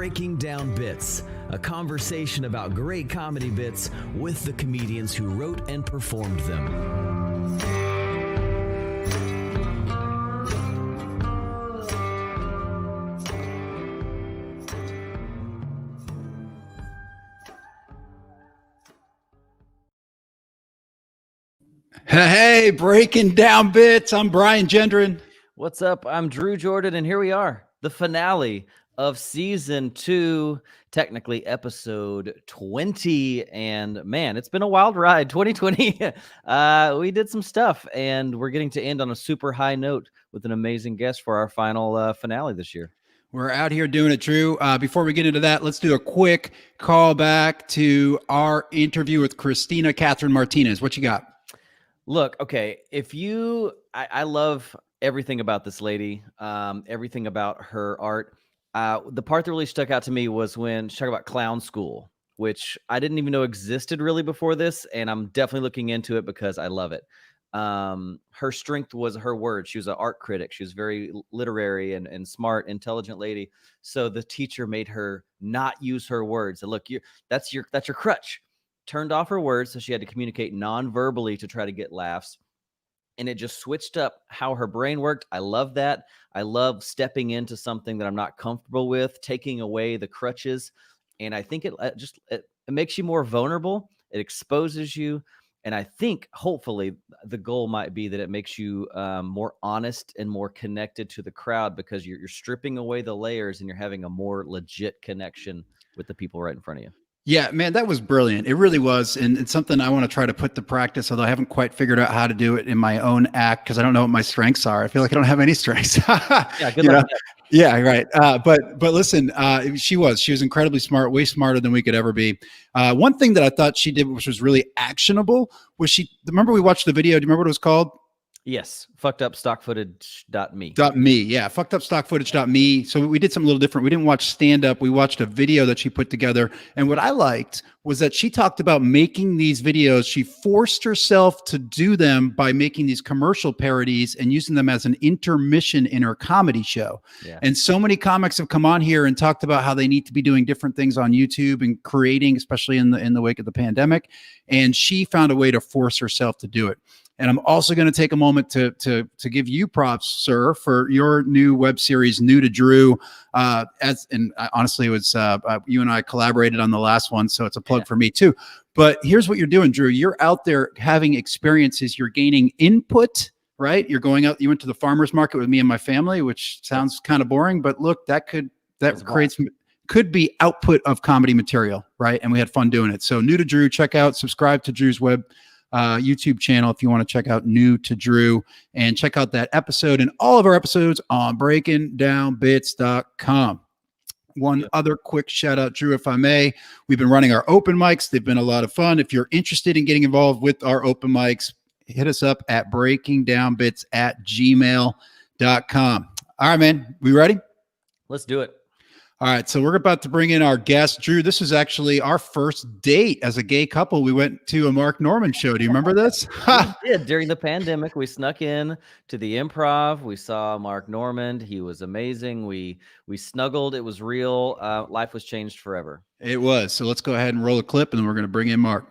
Breaking Down Bits, a conversation about great comedy bits with the comedians who wrote and performed them. Hey, Breaking Down Bits. I'm Brian Gendron. What's up? I'm Drew Jordan, and here we are, the finale of season 2, technically episode 20. And man, it's been a wild ride. 2020. We did some stuff, and we're getting to end on a super high note with an amazing guest for our final finale this year. We're out here doing it, Drew. Before we get into that, let's do a quick call back to our interview with Christina Catherine Martinez. What you got? Look, okay, I love everything about this lady, everything about her art. The part that really stuck out to me was when she talked about clown school, which I didn't even know existed really before this, and I'm definitely looking into it because I love it. Her strength was her words. She was an art critic. She was very literary and smart, intelligent lady. So the teacher made her not use her words. And look, that's your crutch. Turned off her words, so she had to communicate non-verbally to try to get laughs. And it just switched up how her brain worked. I love that. I love stepping into something that I'm not comfortable with, taking away the crutches. And I think it makes you more vulnerable. It exposes you. And I think hopefully the goal might be that it makes you more honest and more connected to the crowd, because you're stripping away the layers and you're having a more legit connection with the people right in front of you. Yeah, man, that was brilliant. It really was. And it's something I want to try to put to practice, although I haven't quite figured out how to do it in my own act because I don't know what my strengths are. I feel like I don't have any strengths. Yeah, good luck. Yeah, right. But listen, she was incredibly smart, way smarter than we could ever be. One thing that I thought she did, which was really actionable, was remember we watched the video. Do you remember what it was called? Yes. Fuckedupstockfootage.me. Yeah. Fuckedupstockfootage.me. So we did something a little different. We didn't watch stand up. We watched a video that she put together. And what I liked was that she talked about making these videos. She forced herself to do them by making these commercial parodies and using them as an intermission in her comedy show. Yeah. And so many comics have come on here and talked about how they need to be doing different things on YouTube and creating, especially in the wake of the pandemic. And she found a way to force herself to do it. And I'm also going to take a moment to give you props, sir, for your new web series, New to Drew. Honestly, it was you and I collaborated on the last one, so it's a plug for me too. But here's what you're doing, Drew. You're out there having experiences. You're gaining input, right? You're going out. You went to the farmer's market with me and my family, which sounds kind of boring, but look, that could be output of comedy material, right? And we had fun doing it. So New to Drew, check out, subscribe to Drew's web YouTube channel if you want to check out New to Drew, and check out that episode and all of our episodes on breakingdownbits.com. One other quick shout out, Drew, if I may. We've been running our open mics. They've been a lot of fun. If you're interested in getting involved with our open mics, hit us up at breakingdownbits@gmail.com. All right, man. We ready? Let's do it. All right, so we're about to bring in our guest, Drew. This is actually our first date as a gay couple. We went to a Mark Norman show. Do you remember this? We did. During the pandemic, we snuck in to the Improv. We saw Mark Norman. He was amazing. We snuggled. It was real. Life was changed forever. It was. So let's go ahead and roll a clip, and then we're going to bring in Mark.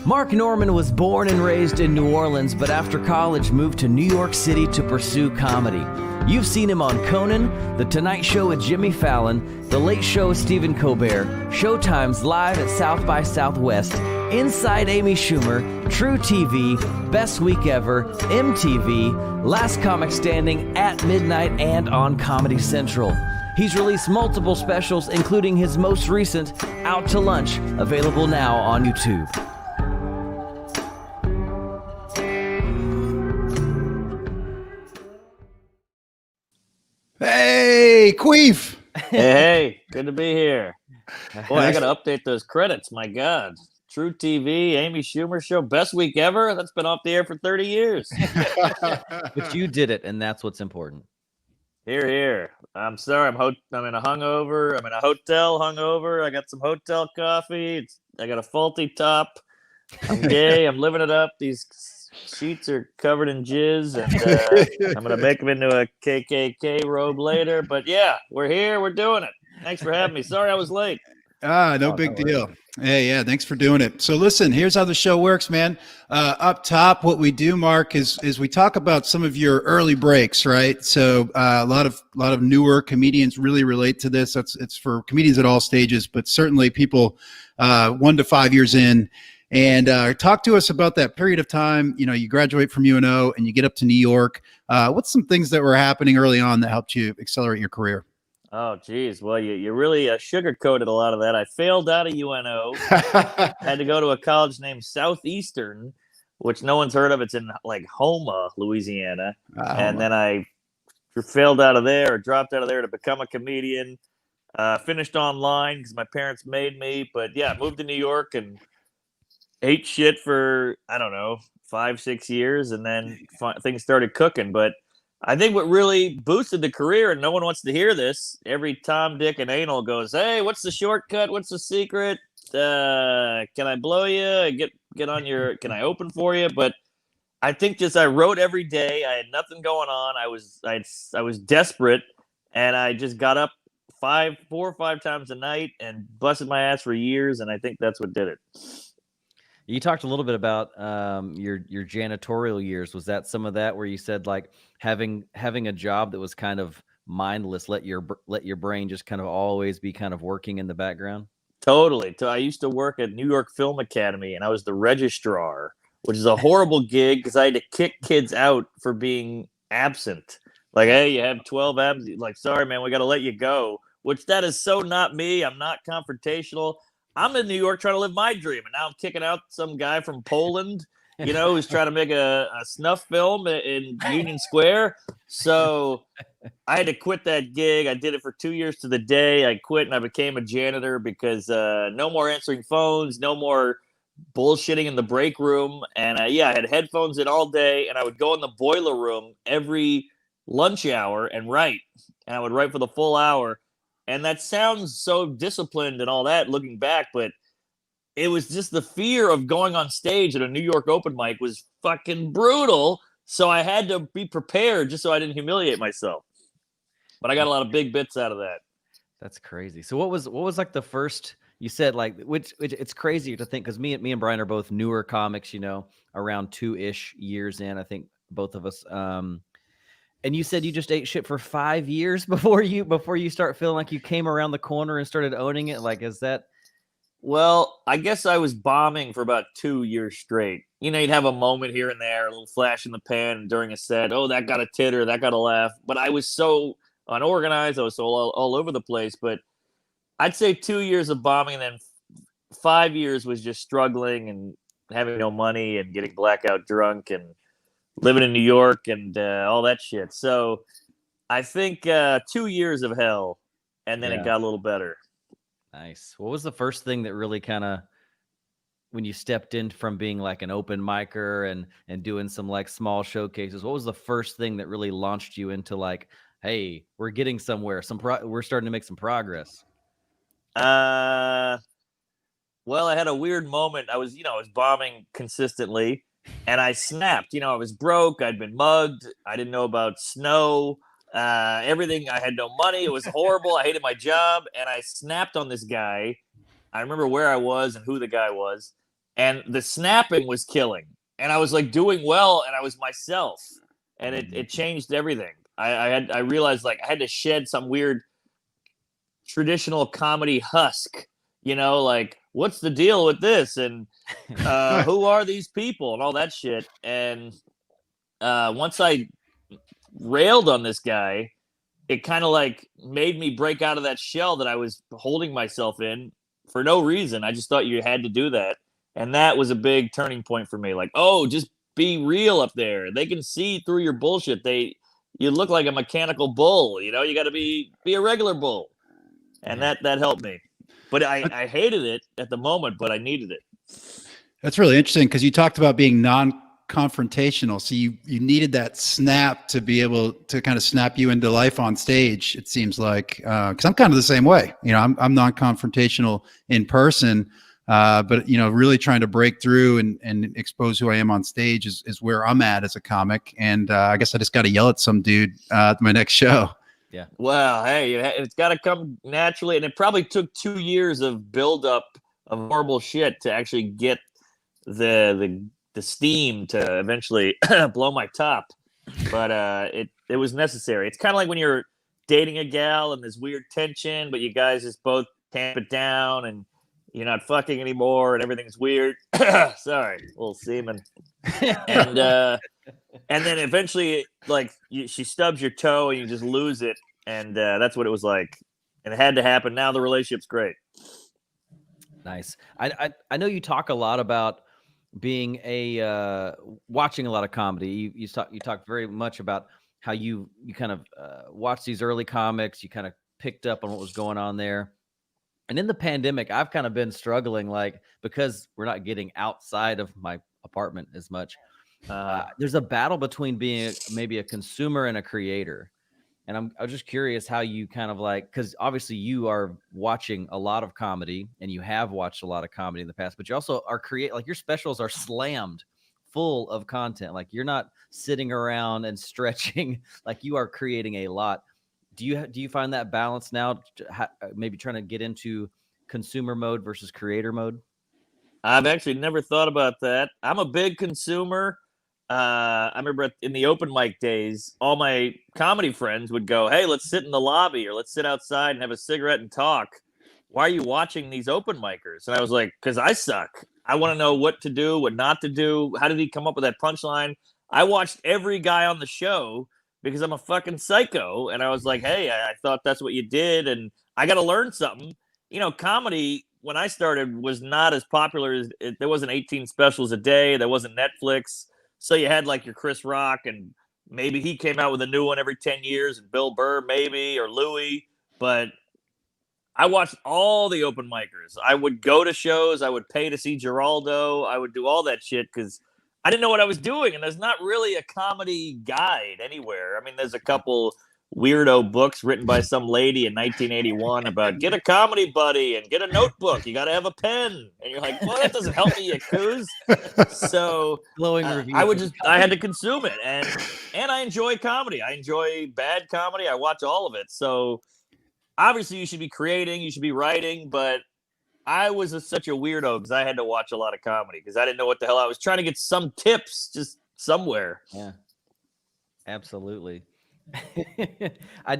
Mark Norman was born and raised in New Orleans, but after college moved to New York City to pursue comedy. You've seen him on Conan, The Tonight Show with Jimmy Fallon, The Late Show with Stephen Colbert, Showtime's Live at South by Southwest, Inside Amy Schumer, True TV, Best Week Ever, MTV, Last Comic Standing, At Midnight, and on Comedy Central. He's released multiple specials, including his most recent, Out to Lunch, available now on YouTube. Hey, Queef. Hey, good to be here. Boy, I got to update those credits. My God. True TV, Amy Schumer Show, Best Week Ever. That's been off the air for 30 years. But you did it, and that's what's important. Here. I'm sorry. I'm in a hungover. I'm in a hotel hungover. I got some hotel coffee. I got a faulty top. I'm gay. I'm living it up. These sheets are covered in jizz, and I'm going to make them into a KKK robe later. But yeah, we're here. We're doing it. Thanks for having me. Sorry I was late. No big deal. Hey, yeah, thanks for doing it. So listen, here's how the show works, man. Up top, what we do, Mark, is we talk about some of your early breaks, right? So a lot of newer comedians really relate to this. It's for comedians at all stages, but certainly people 1 to 5 years in. And talk to us about that period of time. You know, you graduate from UNO and you get up to New York. What's some things that were happening early on that helped you accelerate your career? Oh, geez. Well, you really sugarcoated a lot of that. I failed out of UNO. Had to go to a college named Southeastern, which no one's heard of. It's in like Houma, Louisiana. And then I failed out of there, or dropped out of there to become a comedian. Finished online because my parents made me. But yeah, moved to New York and ate shit for, I don't know, 5-6 years. And then things started cooking. But I think what really boosted the career, and no one wants to hear this, every Tom, Dick, and Anal goes, "Hey, what's the shortcut? What's the secret? Can I blow you? Get on your? Can I open for you?" But I think just I wrote every day. I had nothing going on. I was desperate, and I just got up 4 or 5 times a night and busted my ass for years. And I think that's what did it. You talked a little bit about your janitorial years. Was that some of that where you said like having a job that was kind of mindless, let your brain just kind of always be kind of working in the background? Totally. I used to work at New York Film Academy, and I was the registrar, which is a horrible gig because I had to kick kids out for being absent. Like, hey, you have 12 absent. Like, sorry, man, we got to let you go. Which that is so not me. I'm not confrontational. I'm in New York trying to live my dream, and now I'm kicking out some guy from Poland, you know, who's trying to make a snuff film in Union Square. So I had to quit that gig. I did it for 2 years to the day. I quit and I became a janitor because no more answering phones, no more bullshitting in the break room. And I had headphones in all day, and I would go in the boiler room every lunch hour and write. And I would write for the full hour. And that sounds so disciplined and all that looking back, but it was just the fear of going on stage at a New York open mic was fucking brutal. So I had to be prepared just so I didn't humiliate myself. But I got a lot of big bits out of that. That's crazy. So what was like the first, you said like, which it's crazy to think, because me and Brian are both newer comics, you know, around 2-ish years in, I think both of us. And you said you just ate shit for 5 years before you start feeling like you came around the corner and started owning it. Like, is that? Well, I guess I was bombing for about 2 years straight. You know, you'd have a moment here and there, a little flash in the pan during a set. Oh, that got a titter, that got a laugh. But I was so unorganized. I was so all over the place. But I'd say 2 years of bombing, and then 5 years was just struggling and having no money and getting blackout drunk and living in New York and all that shit. So I think 2 years of hell, and then it got a little better. Nice. What was the first thing that really kind of, when you stepped in from being like an open micer and doing some like small showcases, what was the first thing that really launched you into like, hey, we're getting somewhere, we're starting to make some progress? Well, I had a weird moment. I was bombing consistently. And I snapped. I was broke. I'd been mugged. I didn't know about snow. Everything. I had no money. It was horrible. I hated my job. And I snapped on this guy. I remember where I was and who the guy was. And the snapping was killing. And I was like doing well. And I was myself. And it changed everything. I realized like I had to shed some weird traditional comedy husk. Like, what's the deal with this? And who are these people and all that shit. And once I railed on this guy, it kind of like made me break out of that shell that I was holding myself in for no reason. I just thought you had to do that. And that was a big turning point for me. Like, oh, just be real up there. They can see through your bullshit. You look like a mechanical bull. You got to be a regular bull. And that helped me. But I hated it at the moment, but I needed it. That's really interesting because you talked about being non-confrontational. So you needed that snap to be able to kind of snap you into life on stage, it seems like. Because I'm kind of the same way. I'm non-confrontational in person, but, really trying to break through and expose who I am on stage is where I'm at as a comic. And I guess I just got to yell at some dude at my next show. Well, hey, it's got to come naturally, and it probably took 2 years of buildup of horrible shit to actually get the steam to eventually blow my top. But it was necessary. It's kind of like when you're dating a gal and there's weird tension, but you guys just both tamp it down, and you're not fucking anymore, and everything's weird. Sorry, a little semen. And then eventually, like, she stubs your toe and you just lose it. And that's what it was like. And it had to happen. Now the relationship's great. Nice. I know you talk a lot about being watching a lot of comedy. You talk very much about how you kind of watched these early comics. You kind of picked up on what was going on there. And in the pandemic, I've kind of been struggling, like, because we're not getting outside of my apartment as much. There's a battle between being maybe a consumer and a creator. And I'm just curious how you kind of like, because obviously you are watching a lot of comedy and you have watched a lot of comedy in the past, but you also are like your specials are slammed full of content. Like you're not sitting around and stretching, like you are creating a lot. Do you find that balance now, maybe trying to get into consumer mode versus creator mode? I've actually never thought about that. I'm a big consumer. I remember in the open mic days, all my comedy friends would go, "Hey, let's sit in the lobby or let's sit outside and have a cigarette and talk. Why are you watching these open micers?" And I was like, "Because I suck. I want to know what to do, what not to do. How did he come up with that punchline?" I watched every guy on the show because I'm a fucking psycho. And I was like, "Hey, I thought that's what you did. And I got to learn something." You know, comedy, when I started, was not as popular as there wasn't 18 specials a day. There wasn't Netflix. So you had like your Chris Rock, and maybe he came out with a new one every 10 years, and Bill Burr maybe, or Louis. But I watched all the open micers. I would go to shows. I would pay to see Geraldo. I would do all that shit because I didn't know what I was doing. And there's not really a comedy guide anywhere. I mean, there's a couple weirdo books written by some lady in 1981 about get a comedy buddy and get a notebook. You got to have a pen. And you're like, well, that doesn't help me, you coos. So Glowing review. I had to consume it. And I enjoy comedy. I enjoy bad comedy. I watch all of it. So obviously you should be creating, you should be writing, but I was such a weirdo because I had to watch a lot of comedy because I didn't know what the hell I was trying to get some tips just somewhere. Yeah, absolutely. I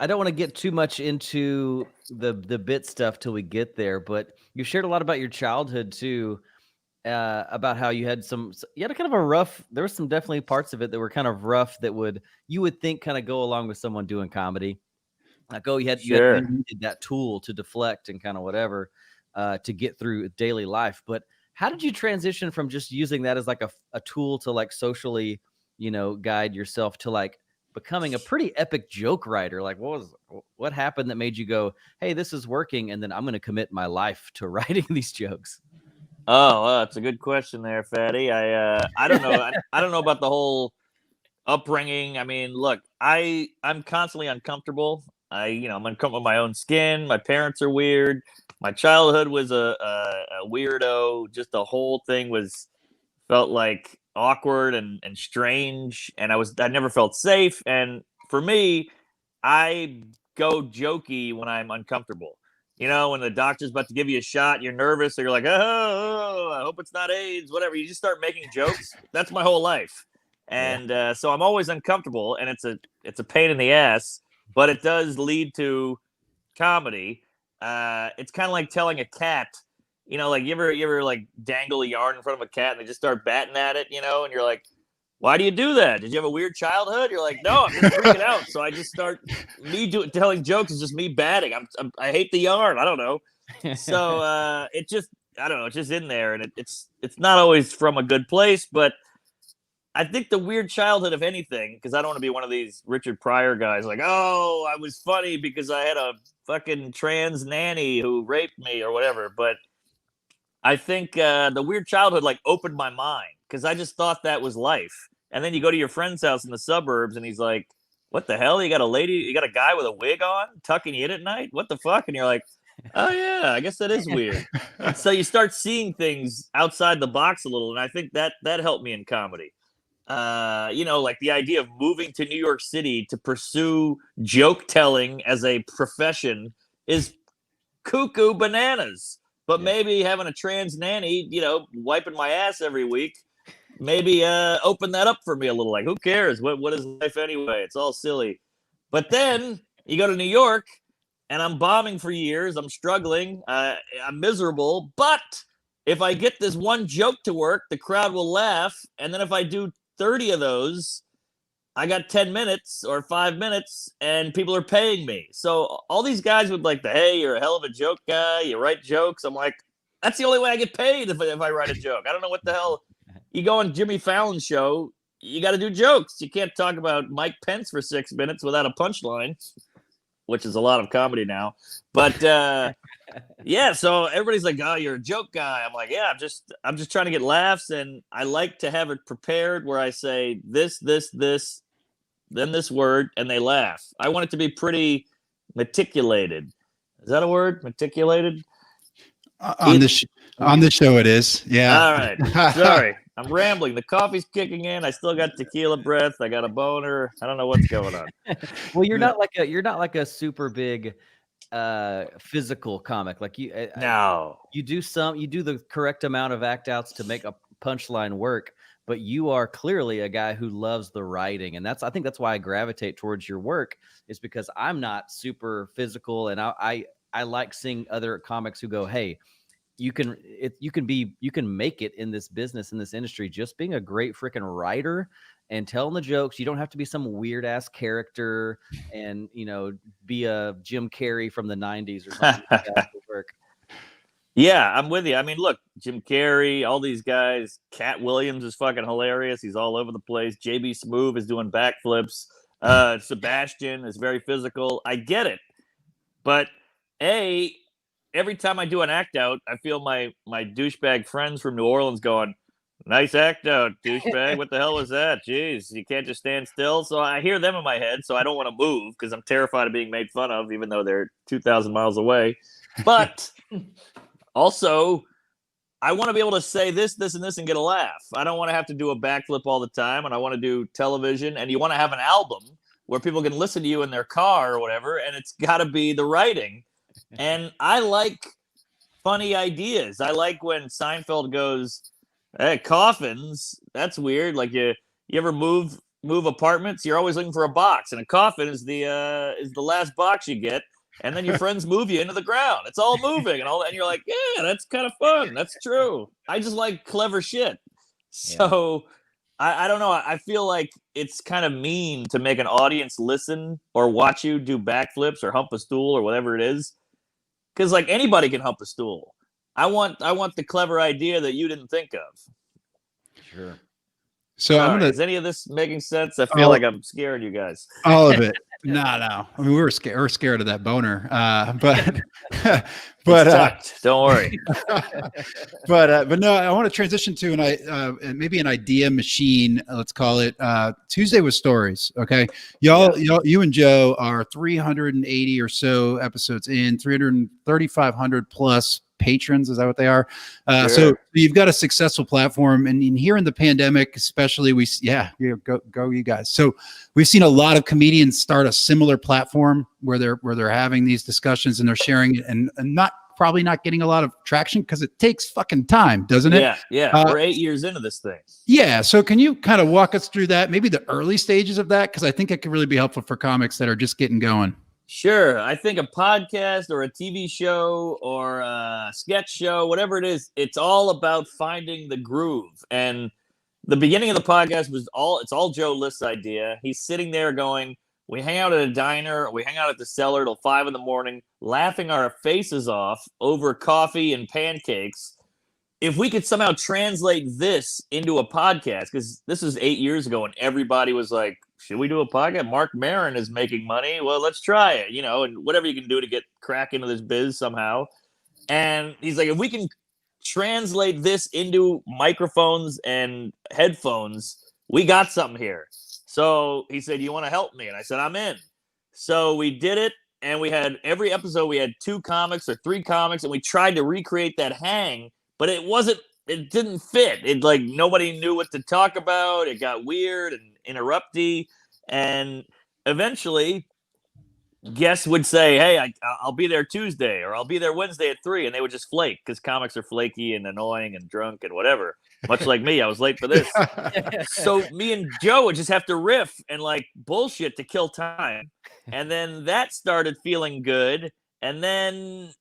don't want to get too much into the bit stuff till we get there, but you shared a lot about your childhood too, about how you had a kind of a rough. There were some definitely parts of it that were kind of rough that you would think kind of go along with someone doing comedy. Like, oh, you needed that tool to deflect and kind of whatever to get through daily life. But how did you transition from just using that as like a tool to like socially, guide yourself to like becoming a pretty epic joke writer? Like what happened that made you go, hey, this is working, and then I'm going to commit my life to writing these jokes? Oh, that's a good question there, Fatty. I don't know. I don't know about the whole upbringing. I mean, look, I'm constantly uncomfortable. I'm uncomfortable with my own skin. My parents are weird. My childhood was a weirdo. Just the whole thing felt like awkward and strange, and I never felt safe. And for me, I go jokey when I'm uncomfortable. When the doctor's about to give you a shot, you're nervous, so you're like, oh, I hope it's not AIDS, whatever. You just start making jokes. That's my whole life. And so I'm always uncomfortable, and it's a pain in the ass, but it does lead to comedy. It's kind of like telling a cat, like you ever like dangle a yarn in front of a cat and they just start batting at it, and you're like, why do you do that? Did you have a weird childhood? You're like, no, I'm just freaking out. So I just start telling jokes is just me batting. I hate the yarn. I don't know. So I don't know. It's just in there, and it's not always from a good place, but I think the weird childhood, if anything, because I don't want to be one of these Richard Pryor guys like, oh, I was funny because I had a fucking trans nanny who raped me or whatever. But I think the weird childhood like opened my mind because I just thought that was life. And then you go to your friend's house in the suburbs and he's like, what the hell? You got a guy with a wig on tucking you in at night? What the fuck? And you're like, oh yeah, I guess that is weird. So you start seeing things outside the box a little. And I think that helped me in comedy. like the idea of moving to New York City to pursue joke telling as a profession is cuckoo bananas. But maybe having a trans nanny, wiping my ass every week, maybe open that up for me a little. Like, who cares? What is life anyway? It's all silly. But then you go to New York, and I'm bombing for years. I'm struggling. I'm miserable. But if I get this one joke to work, the crowd will laugh. And then if I do 30 of those, I got 10 minutes or 5 minutes, and people are paying me. So all these guys would like hey, you're a hell of a joke guy. You write jokes. I'm like, that's the only way I get paid if I write a joke. I don't know what the hell. You go on Jimmy Fallon's show, you got to do jokes. You can't talk about Mike Pence for 6 minutes without a punchline, which is a lot of comedy now. But yeah, so everybody's like, oh, you're a joke guy. I'm like, yeah, I'm just trying to get laughs, and I like to have it prepared where I say this, then this word, and they laugh. I want it to be pretty meticulated. Is that a word? Meticulated? On the show it is. Yeah. All right. Sorry. I'm rambling. The coffee's kicking in. I still got tequila breath. I got a boner. I don't know what's going on. Well, you're not like a super big physical comic. Like No. you do the correct amount of act outs to make a punchline work, but you are clearly a guy who loves the writing. And I think that's why I gravitate towards your work, is because I'm not super physical, and I like seeing other comics who go, hey, you can make it in this business, in this industry, just being a great freaking writer and telling the jokes. You don't have to be some weird ass character and, be a Jim Carrey from the 90s or something like that to work. Yeah, I'm with you. I mean, look, Jim Carrey, all these guys. Cat Williams is fucking hilarious. He's all over the place. JB Smoove is doing backflips. Sebastian is very physical. I get it. But every time I do an act out, I feel my douchebag friends from New Orleans going, nice act out, douchebag. What the hell was that? Jeez, you can't just stand still. So I hear them in my head, so I don't want to move because I'm terrified of being made fun of, even though they're 2,000 miles away. But also, I want to be able to say this, and this, and get a laugh. I don't want to have to do a backflip all the time, and I want to do television, and you want to have an album where people can listen to you in their car or whatever, and it's got to be the writing. And I like funny ideas. I like when Seinfeld goes, hey, coffins, that's weird. Like you ever move apartments? You're always looking for a box, and a coffin is the last box you get. And then your friends move you into the ground. It's all moving and all that. And you're like, yeah, that's kind of fun. That's true. I just like clever shit. So I don't know. I feel like it's kind of mean to make an audience listen or watch you do backflips or hump a stool or whatever it is. Because like anybody can hump a stool. I want the clever idea that you didn't think of. Sure. So is any of this making sense? I feel like I'm scaring you guys. All of it. No. I mean, we were scared. We're scared of that boner. But don't worry. but no, I want to transition to maybe an idea machine. Let's call it Tuesday with Stories. Okay, y'all, you and Joe are 380 or so episodes in, 3,500 plus patrons. Is that what they are? Sure. So you've got a successful platform, and here in the pandemic, especially, go you guys. So we've seen a lot of comedians start a similar platform where they're having these discussions and they're sharing it, and probably not getting a lot of traction because it takes fucking time, doesn't it? Yeah. We're 8 years into this thing. Yeah. So can you kind of walk us through that, maybe the early stages of that? Because I think it could really be helpful for comics that are just getting going. Sure. I think a podcast or a TV show or a sketch show, whatever it is, it's all about finding the groove. And the beginning of the podcast it's all Joe List's idea. He's sitting there going, we hang out at a diner, or we hang out at the cellar till 5 a.m, laughing our faces off over coffee and pancakes. If we could somehow translate this into a podcast, because this was 8 years ago and everybody was like, should we do a podcast? Mark Maron is making money. Well, let's try it, and whatever you can do to get crack into this biz somehow. And he's like, if we can translate this into microphones and headphones, we got something here. So he said, you want to help me? And I said, I'm in. So we did it. And we had every episode, we had 2 comics or 3 comics, and we tried to recreate that hang, but it wasn't it didn't fit. It like nobody knew what to talk about. It got weird and interrupty, and eventually guests would say, "Hey, I'll be there Tuesday, or I'll be there Wednesday at 3," and they would just flake because comics are flaky and annoying and drunk and whatever. Much like me, I was late for this. So me and Joe would just have to riff and like bullshit to kill time, and then that started feeling good, and then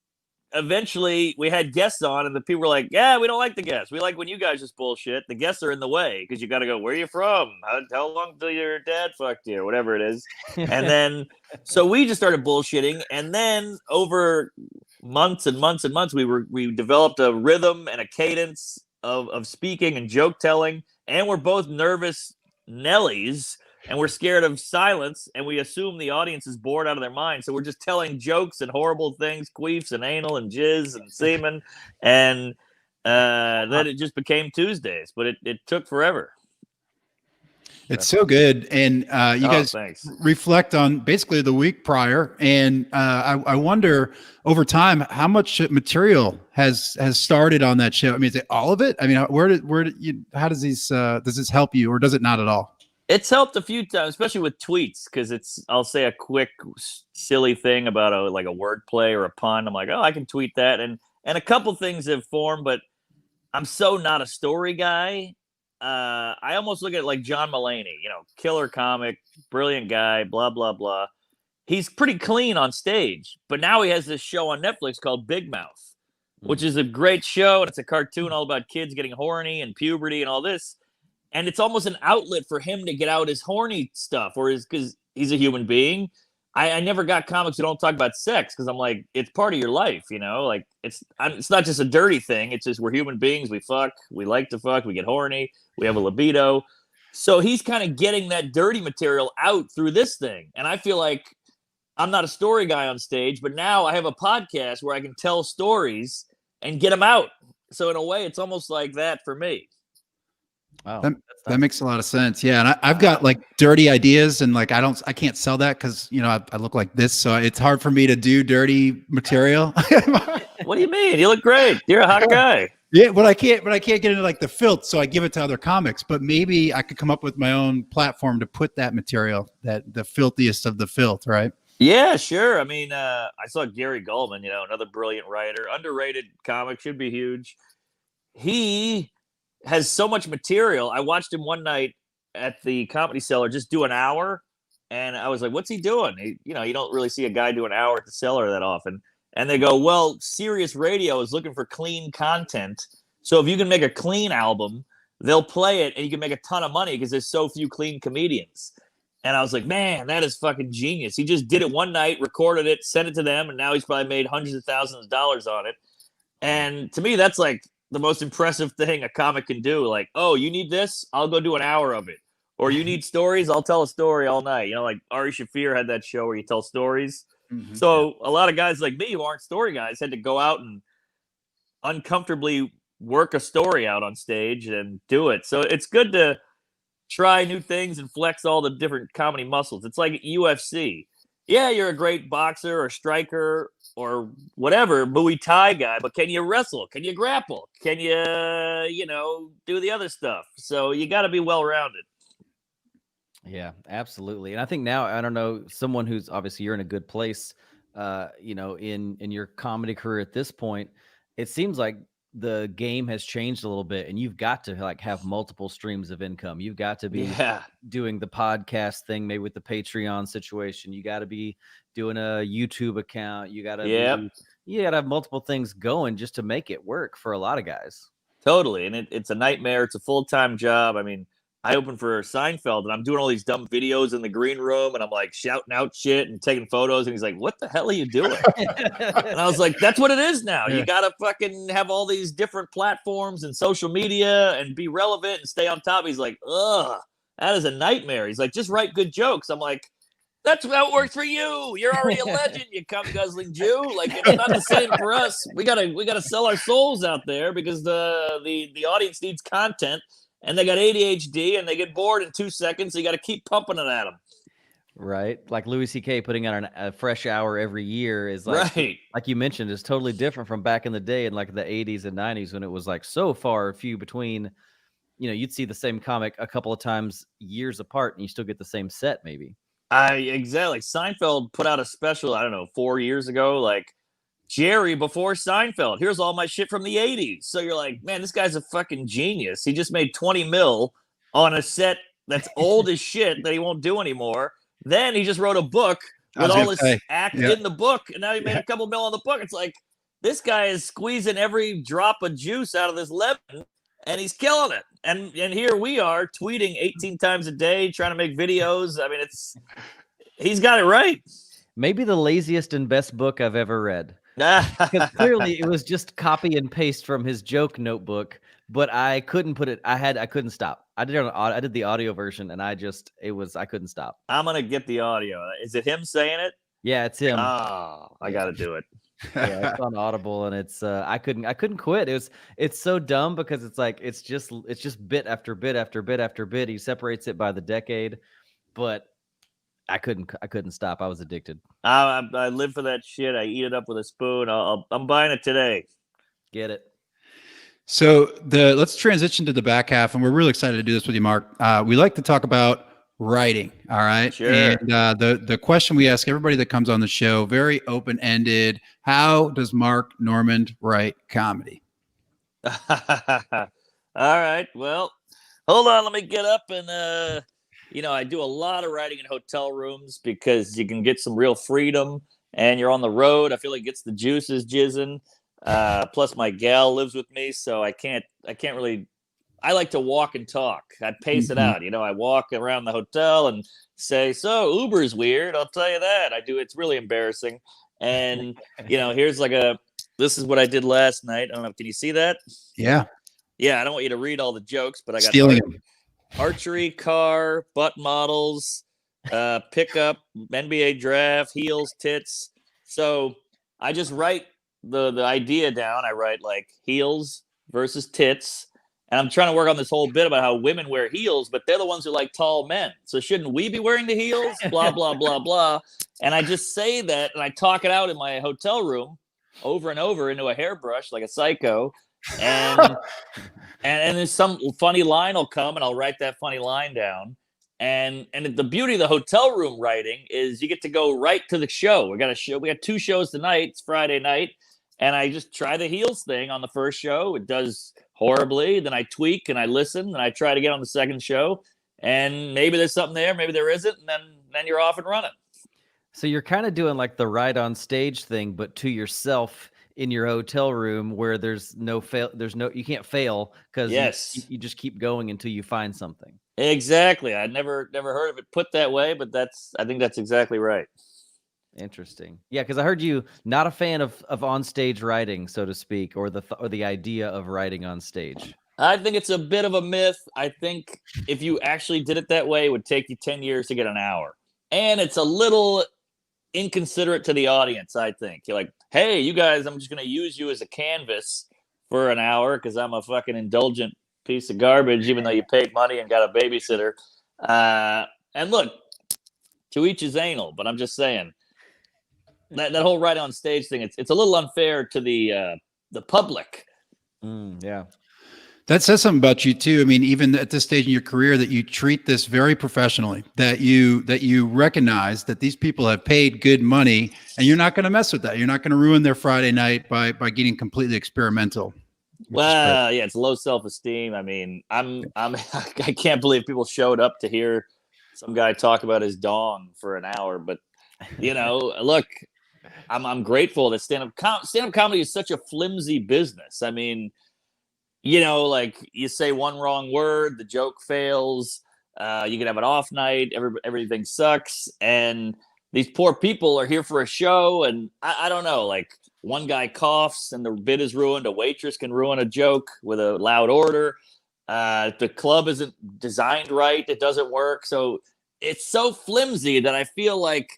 eventually we had guests on, and the people were like, "Yeah, we don't like the guests. We like when you guys just bullshit. The guests are in the way because you got to go. Where are you from? How long till your dad fucked you, or whatever it is?" And then so we just started bullshitting, and then over months and months and months, we developed a rhythm and a cadence of speaking and joke telling, and we're both nervous Nellies. And we're scared of silence, and we assume the audience is bored out of their mind. So we're just telling jokes and horrible things, queefs and anal and jizz and semen. And then it just became Tuesdays, but it took forever. It's so good. And you guys thanks. reflect on basically the week prior. And I wonder over time, how much material has started on that show? I mean, is it all of it? I mean, how does this help you, or does it not at all? It's helped a few times, especially with tweets, because I'll say a quick silly thing about a wordplay or a pun. I'm like, oh, I can tweet that, and a couple things have formed, but I'm so not a story guy. I almost look at it like John Mulaney, killer comic, brilliant guy, blah blah blah. He's pretty clean on stage, but now he has this show on Netflix called Big Mouth, which is a great show, and it's a cartoon all about kids getting horny and puberty and all this. And it's almost an outlet for him to get out his horny stuff, because he's a human being. I never got comics who don't talk about sex, because I'm like, it's part of your life, like it's not just a dirty thing. It's just we're human beings. We fuck. We like to fuck. We get horny. We have a libido. So he's kind of getting that dirty material out through this thing. And I feel like I'm not a story guy on stage, but now I have a podcast where I can tell stories and get them out. So in a way, it's almost like that for me. Wow, that makes a lot of sense. Yeah, and I've got like dirty ideas, and like I can't sell that because I look like this, so it's hard for me to do dirty material. What do you mean? You look great. You're a hot guy. Yeah, but I can't get into like the filth, so I give it to other comics. But maybe I could come up with my own platform to put that material, that the filthiest of the filth, right? Yeah, sure. I mean, I saw Gary Gulman, another brilliant writer, underrated comic, should be huge. He has so much material. I watched him one night at the Comedy Cellar just do an hour, and I was like, what's he doing? You don't really see a guy do an hour at the Cellar that often. And they go, well, Sirius Radio is looking for clean content. So if you can make a clean album, they'll play it, and you can make a ton of money because there's so few clean comedians. And I was like, man, that is fucking genius. He just did it one night, recorded it, sent it to them, and now he's probably made hundreds of thousands of dollars on it. And to me, that's like the most impressive thing a comic can do. Like, oh, you need this? I'll go do an hour of it. Or you need stories? I'll tell a story all night. Like Ari Shaffir had that show where you tell stories. Mm-hmm. So a lot of guys like me who aren't story guys had to go out and uncomfortably work a story out on stage and do it. So it's good to try new things and flex all the different comedy muscles. It's like UFC. Yeah, you're a great boxer or striker or whatever, Muay Thai guy, but can you wrestle? Can you grapple? Can you, do the other stuff? So you got to be well-rounded. Yeah, absolutely. And I think now, I don't know, someone who's obviously you're in a good place, in your comedy career at this point, it seems like the game has changed a little bit, and you've got to like have multiple streams of income. You've got to be doing the podcast thing, maybe with the Patreon situation. You got to be doing a YouTube account. You got to have multiple things going just to make it work for a lot of guys. Totally. And it's a nightmare. It's a full-time job. I mean, I opened for Seinfeld, and I'm doing all these dumb videos in the green room, and I'm like shouting out shit and taking photos. And he's like, what the hell are you doing? And I was like, that's what it is now. You got to fucking have all these different platforms and social media and be relevant and stay on top. He's like, ugh, that is a nightmare. He's like, just write good jokes. I'm like, that's how it works for you. You're already a legend, you cum guzzling Jew. Like, it's not the same for us. We gotta sell our souls out there because the audience needs content. And they got ADHD, and they get bored in 2 seconds. So you got to keep pumping it at them. Right? Like Louis C.K. putting out a fresh hour every year is Right. like you mentioned, is totally different from back in the day in like the 80s and 90s when it was like so far few between. You'd see the same comic a couple of times years apart and you still get the same set maybe. Exactly. Seinfeld put out a special, I don't know, 4 years ago, like Jerry before Seinfeld. Here's all my shit from the 80s. So you're like, man, this guy's a fucking genius. He just made 20 mil on a set that's old as shit that he won't do anymore. Then he just wrote a book with all his act in the book, and now he made a couple mil on the book. It's like, this guy is squeezing every drop of juice out of this lemon, and he's killing it. And here we are tweeting 18 times a day, trying to make videos. I mean, he's got it right. Maybe the laziest and best book I've ever read. Because clearly it was just copy and paste from his joke notebook, but I couldn't put it. I couldn't stop. I did the audio version, and I couldn't stop. I'm gonna get the audio. Is it him saying it? Yeah, it's him. Oh, I got to do it. Yeah, it's on Audible, and it's I couldn't quit. It's so dumb because it's like it's just bit after bit after bit after bit. He separates it by the decade, but I couldn't stop. I was addicted. I live for that shit. I eat it up with a spoon. I'm buying it today. Get it. So let's transition to the back half, and we're really excited to do this with you, Mark. We like to talk about writing. All right. Sure. And the question we ask everybody that comes on the show, very open-ended. How does Mark Normand write comedy? All right. Well, hold on. Let me get up and, I do a lot of writing in hotel rooms because you can get some real freedom and you're on the road. I feel like it gets the juices jizzing. Plus my gal lives with me, so I can't really, I like to walk and talk. I pace it out. I walk around the hotel and say, so Uber's weird. I'll tell you that. I do. It's really embarrassing. And, here's this is what I did last night. I don't know. Can you see that? Yeah. Yeah. I don't want you to read all the jokes, but I got stealing archery, car, butt models, pickup, NBA draft, heels, tits. So I just write the idea down. I write like heels versus tits. And I'm trying to work on this whole bit about how women wear heels, but they're the ones who like tall men. So shouldn't we be wearing the heels? Blah, blah, blah, blah. And I just say that and I talk it out in my hotel room over and over into a hairbrush like a psycho. And and then some funny line will come and I'll write that funny line down. And the beauty of the hotel room writing is you get to go right to the show. We got 2 shows tonight. It's Friday night. And I just try the heels thing on the first show. It does horribly. Then I tweak and I listen and I try to get on the second show. And maybe there's something there, maybe there isn't. And then you're off and running. So you're kind of doing like the write on stage thing, but to yourself in your hotel room where there's no fail. You can't fail because you just keep going until you find something. Exactly. I'd never heard of it put that way, but I think that's exactly right. Interesting. Yeah, because I heard you not a fan of on-stage writing, so to speak, or the idea of writing on stage. I think it's a bit of a myth. I think if you actually did it that way, it would take you 10 years to get an hour. And it's a little inconsiderate to the audience, I think. You're like, hey, you guys, I'm just going to use you as a canvas for an hour because I'm a fucking indulgent piece of garbage, even though you paid money and got a babysitter. And look, to each his anal, but I'm just saying. That whole write on stage thing, it's a little unfair to the public. Yeah. That says something about you too. I mean, even at this stage in your career, that you treat this very professionally, that you recognize that these people have paid good money and you're not going to mess with that. You're not going to ruin their Friday night by getting completely experimental. Well, yeah, it's low self-esteem. I mean, I can't believe people showed up to hear some guy talk about his dong for an hour, but look, I'm grateful that stand-up comedy is such a flimsy business. I mean, like you say one wrong word, the joke fails. You can have an off night. Everything sucks. And these poor people are here for a show. And I don't know, like one guy coughs and the bit is ruined. A waitress can ruin a joke with a loud order. The club isn't designed right. It doesn't work. So it's so flimsy that I feel like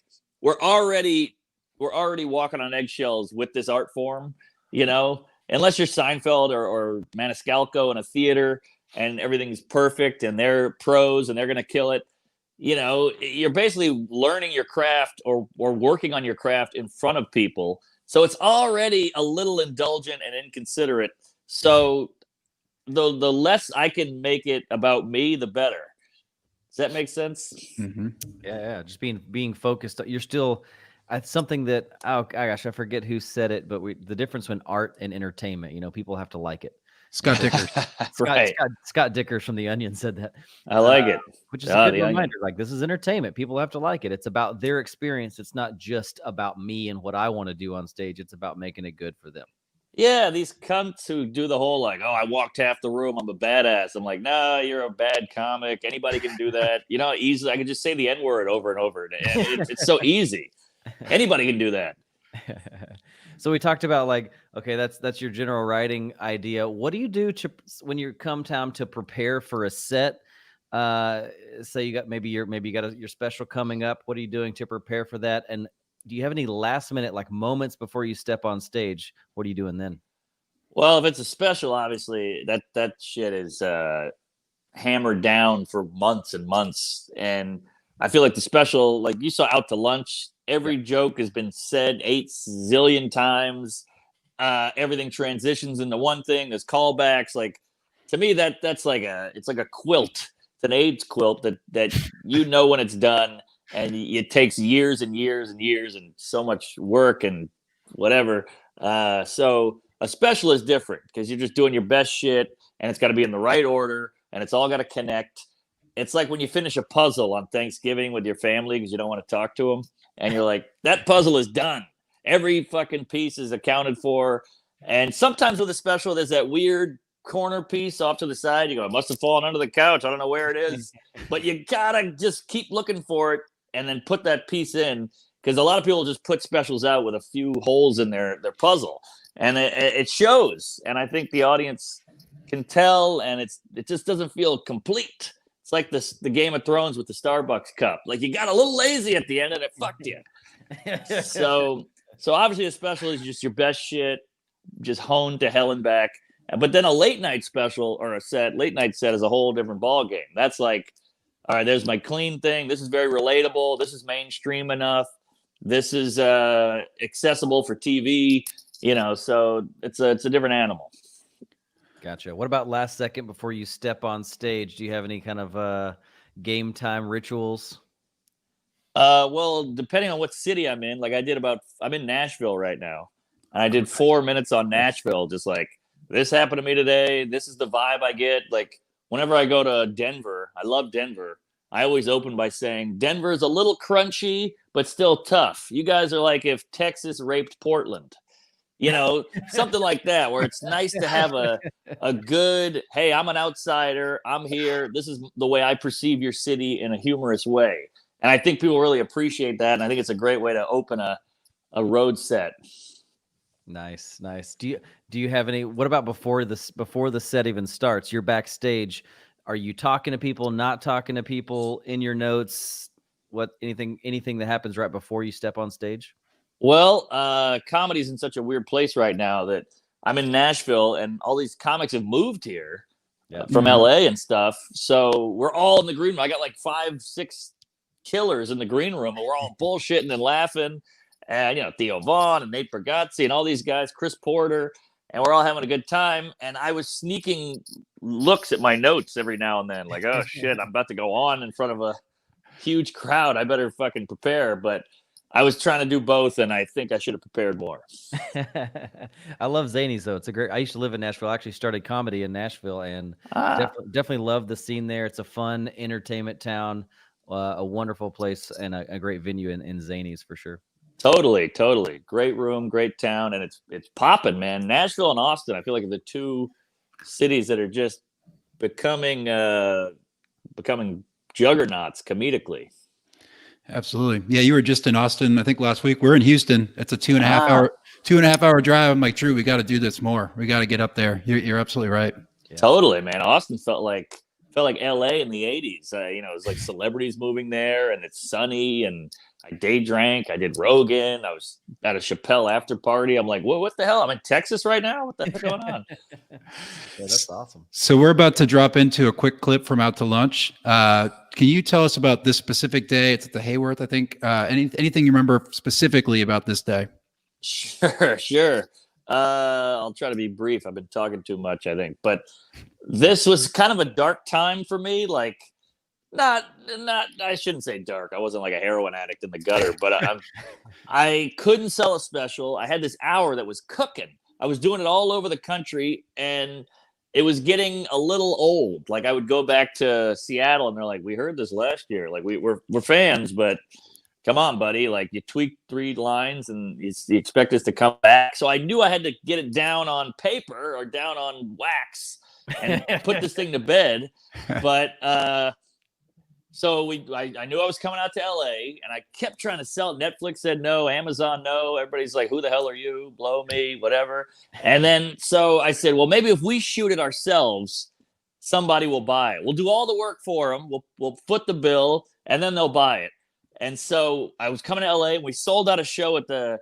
we're already walking on eggshells with this art form, unless you're Seinfeld or Maniscalco in a theater and everything's perfect and they're pros and they're going to kill it. you're basically learning your craft or working on your craft in front of people. So it's already a little indulgent and inconsiderate. So the less I can make it about me, the better. Does that make sense? Mm-hmm. Yeah. Just being focused. You're still something that, oh gosh, I forget who said it, but the difference between art and entertainment, people have to like it. Scott Dickers. Right. Scott Dickers from The Onion said that. I like it. Which is a good The Onion. reminder. Like, this is entertainment. People have to like it. It's about their experience. It's not just about me and what I want to do on stage. It's about making it good for them. Yeah, these cunts who do the whole like, oh, I walked half the room, I'm a badass. I'm like, nah, you're a bad comic. Anybody can do that. Easily. I can just say the N-word over and over. And it's so easy. Anybody can do that. So we talked about like, okay, that's your general writing idea. What do you do when you come time to prepare for a set? Say you got your special coming up. What are you doing to prepare for that? And do you have any last minute like moments before you step on stage? What are you doing then? Well, if it's a special, obviously that shit is hammered down for months and months. And I feel like the special, like you saw Out to Lunch, every joke has been said 8 zillion times. Everything transitions into one thing. There's callbacks. Like, to me, that's like it's like a quilt. It's an AIDS quilt that when it's done, and it takes years and years and years and so much work and whatever. So a special is different because you're just doing your best shit, and it's got to be in the right order, and it's all got to connect. It's like when you finish a puzzle on Thanksgiving with your family because you don't want to talk to them, and you're like, that puzzle is done. Every fucking piece is accounted for. And sometimes with a special, there's that weird corner piece off to the side. You go, it must have fallen under the couch. I don't know where it is. But you gotta just keep looking for it and then put that piece in, because a lot of people just put specials out with a few holes in their puzzle, and it shows. And I think the audience can tell, and it just doesn't feel complete. It's like the Game of Thrones with the Starbucks cup. Like, you got a little lazy at the end and it fucked you. So obviously a special is just your best shit, just honed to hell and back. But then a late night special or late night set is a whole different ball game. That's like, all right, there's my clean thing. This is very relatable. This is mainstream enough. This is accessible for TV, so it's a different animal. Gotcha. What about last second before you step on stage? Do you have any kind of game time rituals? Well, depending on what city I'm in, like I'm in Nashville right now. And I did 4 minutes on Nashville, just like, this happened to me today. This is the vibe I get. Like, whenever I go to Denver, I love Denver. I always open by saying, Denver is a little crunchy, but still tough. You guys are like if Texas raped Portland. Something like that, where it's nice to have a good, hey, I'm an outsider. I'm here. This is the way I perceive your city in a humorous way. And I think people really appreciate that. And I think it's a great way to open a road set. Nice. Do you have any, what about before the set even starts? You're backstage. Are you talking to people, not talking to people, in your notes? Anything that happens right before you step on stage? Well, comedy's in such a weird place right now that I'm in Nashville and all these comics have moved here from LA and stuff. So we're all in the green room. I got like 5-6 killers in the green room, and we're all bullshitting and laughing. And, Theo Vaughn and Nate Bargatze and all these guys, Chris Porter, and we're all having a good time. And I was sneaking looks at my notes every now and then, like, oh shit, I'm about to go on in front of a huge crowd. I better fucking prepare. But I was trying to do both, and I think I should have prepared more. I love Zanies, though. I used to live in Nashville. I actually started comedy in Nashville, and definitely love the scene there. It's a fun entertainment town, a wonderful place, and a great venue in Zanies for sure. Totally. Great room, great town, and it's popping, man. Nashville and Austin, I feel like, are the two cities that are just becoming juggernauts comedically. Absolutely. Yeah, you were just in Austin, I think, last week. We're in Houston. It's a 2.5 hour drive. I'm like, Drew, we got to do this more. We got to get up there. You're absolutely right. Yeah. Totally, man. Austin felt like LA in the 80s. It was like celebrities moving there, and it's sunny, and I day drank. I did Rogan. I was at a Chappelle after party. I'm like, what the hell? I'm in Texas right now? What the heck's going on? Yeah, that's awesome. So we're about to drop into a quick clip from Out to Lunch. Can you tell us about this specific day? It's at the Hayworth, I think. Anything you remember specifically about this day? Sure. I'll try to be brief. I've been talking too much, I think. But this was kind of a dark time for me. Like, not. I shouldn't say dark. I wasn't like a heroin addict in the gutter, but I couldn't sell a special. I had this hour that was cooking. I was doing it all over the country, and it was getting a little old. Like, I would go back to Seattle, and they're like, "We heard this last year. Like, we're fans, but come on, buddy. Like, you tweaked 3 lines, and you expect us to come back." So I knew I had to get it down on paper or down on wax and put this thing to bed. But so I knew I was coming out to LA, and I kept trying to sell it. Netflix said no, Amazon no. Everybody's like, "Who the hell are you? Blow me, whatever." And then so I said, well, maybe if we shoot it ourselves, somebody will buy it. We'll do all the work for them. We'll foot the bill, and then they'll buy it. And so I was coming to LA, and we sold out a show at the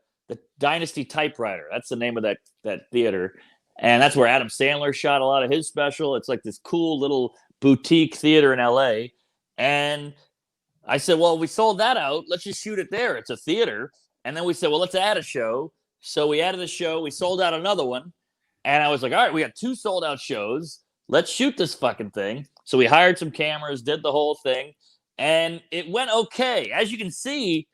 Dynasty Typewriter. That's the name of that theater. And that's where Adam Sandler shot a lot of his special. It's like this cool little boutique theater in LA. And I said, well, we sold that out. Let's just shoot it there. It's a theater. And then we said, well, let's add a show. So we added a show. We sold out another one. And I was like, all right, we got 2 sold out shows. Let's shoot this fucking thing. So we hired some cameras, did the whole thing. And it went okay. As you can see,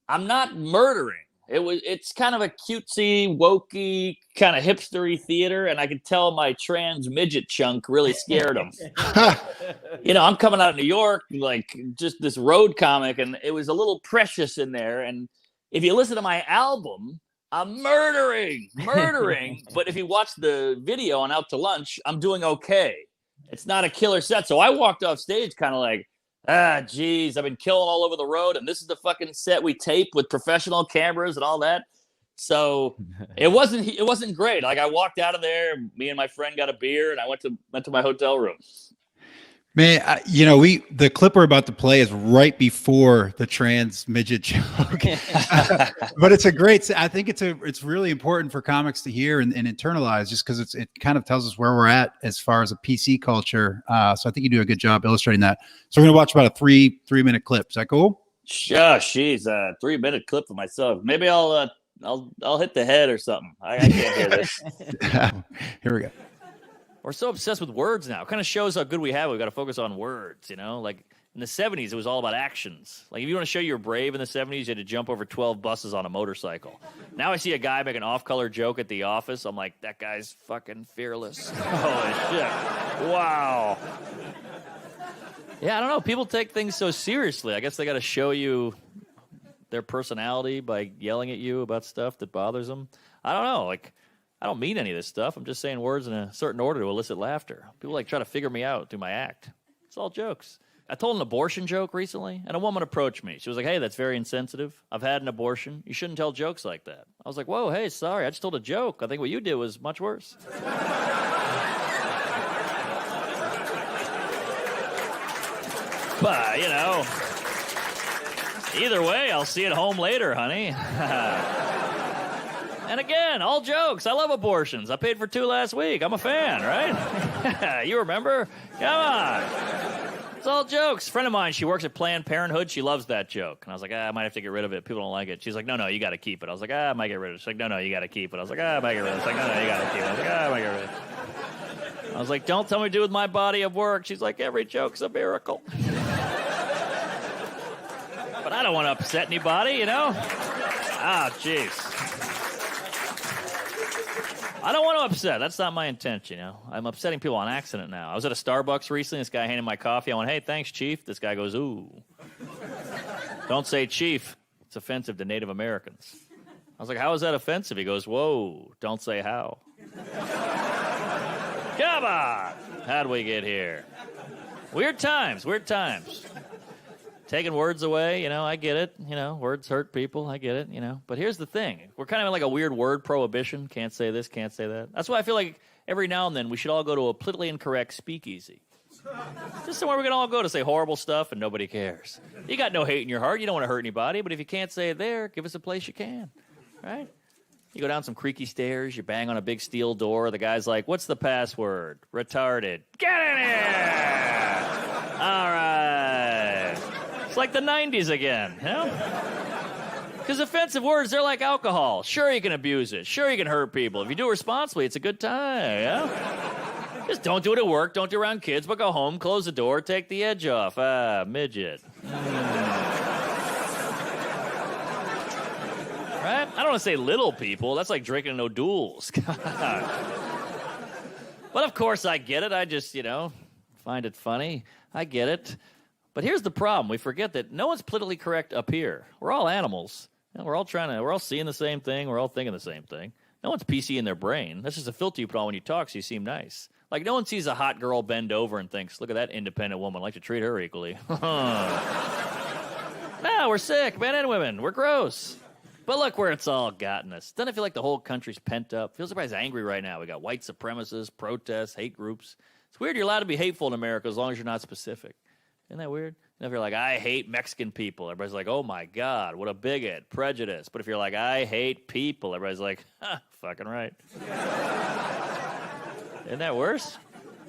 I'm not murdering. It's kind of a cutesy, wokey, kind of hipstery theater, and I could tell my trans midget chunk really scared him. I'm coming out of New York, like just this road comic, and it was a little precious in there. And if you listen to my album, I'm murdering. But if you watch the video on Out to Lunch, I'm doing okay. It's not a killer set. So I walked off stage kind of like, geez, I've been killing all over the road, and this is the fucking set we tape with professional cameras and all that. So it wasn't great. Like, I walked out of there, me and my friend got a beer, and I went to my hotel room. Man, the clip we're about to play is right before the trans midget joke, but it's I think it's really important for comics to hear and internalize, just because it kind of tells us where we're at as far as a PC culture. So I think you do a good job illustrating that. So we're gonna watch about a 3-minute clip. Is that cool? Sure, she's a 3-minute clip for myself. Maybe I'll hit the head or something. I can't hear this. Here we go. We're so obsessed with words now. It kind of shows how good we have it. We've got to focus on words, Like, in the 70s, it was all about actions. Like, if you want to show you're brave in the 70s, you had to jump over 12 buses on a motorcycle. Now I see a guy make an off-color joke at the office. I'm like, that guy's fucking fearless. Holy shit. Wow. Yeah, I don't know. People take things so seriously. I guess they got to show you their personality by yelling at you about stuff that bothers them. I don't know. Like, I don't mean any of this stuff. I'm just saying words in a certain order to elicit laughter. People try to figure me out through my act. It's all jokes. I told an abortion joke recently, and a woman approached me. She was like, hey, that's very insensitive. I've had an abortion. You shouldn't tell jokes like that. I was like, whoa, hey, sorry. I just told a joke. I think what you did was much worse. But, either way, I'll see you at home later, honey. And again, all jokes. I love abortions. I paid for 2 last week. I'm a fan, right? You remember? Come on. It's all jokes. A friend of mine, she works at Planned Parenthood. She loves that joke. And I was like, I might have to get rid of it. People don't like it. She's like, no, you got to keep it. I was like, I might get rid of it. She's like, no, you got to keep it. I was like, I might get rid of it. She's like, no, you got to keep it. I was like, I might get rid of it. I was like, don't tell me what to do with my body of work. She's like, every joke's a miracle. But I don't want to upset anybody, jeez. I don't want to upset. That's not my intention, I'm upsetting people on accident now. I was at a Starbucks recently. This guy handed my coffee. I went, hey, thanks, Chief. This guy goes, ooh. Don't say Chief. It's offensive to Native Americans. I was like, how is that offensive? He goes, whoa, don't say how. Come on. How'd we get here? Weird times. Taking words away, I get it. Words hurt people. I get it, But here's the thing. We're kind of in like a weird word prohibition. Can't say this, can't say that. That's why I feel like every now and then we should all go to a politically incorrect speakeasy. Just somewhere we can all go to say horrible stuff and nobody cares. You got no hate in your heart. You don't want to hurt anybody. But if you can't say it there, give us a place you can, right? You go down some creaky stairs. You bang on a big steel door. The guy's like, what's the password? Retarded. Get in here! All right. It's like the 90s again, Because offensive words, they're like alcohol. Sure, you can abuse it. Sure, you can hurt people. If you do it responsibly, it's a good time, Just don't do it at work. Don't do it around kids, but go home, close the door, take the edge off. Midget. Right? I don't want to say little people. That's like drinking in O'Doul's. But of course, I get it. I just, find it funny. I get it. But here's the problem. We forget that no one's politically correct up here. We're all animals. We're all seeing the same thing. We're all thinking the same thing. No one's PC in their brain. That's just a filter you put on when you talk so you seem nice. Like, no one sees a hot girl bend over and thinks, look at that independent woman. I'd like to treat her equally. No, we're sick, men and women. We're gross. But look where it's all gotten us. Doesn't it feel like the whole country's pent up? Feels like everybody's angry right now. We got white supremacists, protests, hate groups. It's weird you're allowed to be hateful in America as long as you're not specific. Isn't that weird? And if you're like, I hate Mexican people, everybody's like, oh my God, what a bigot, prejudice. But if you're like, I hate people, everybody's like, fucking right. Isn't that worse?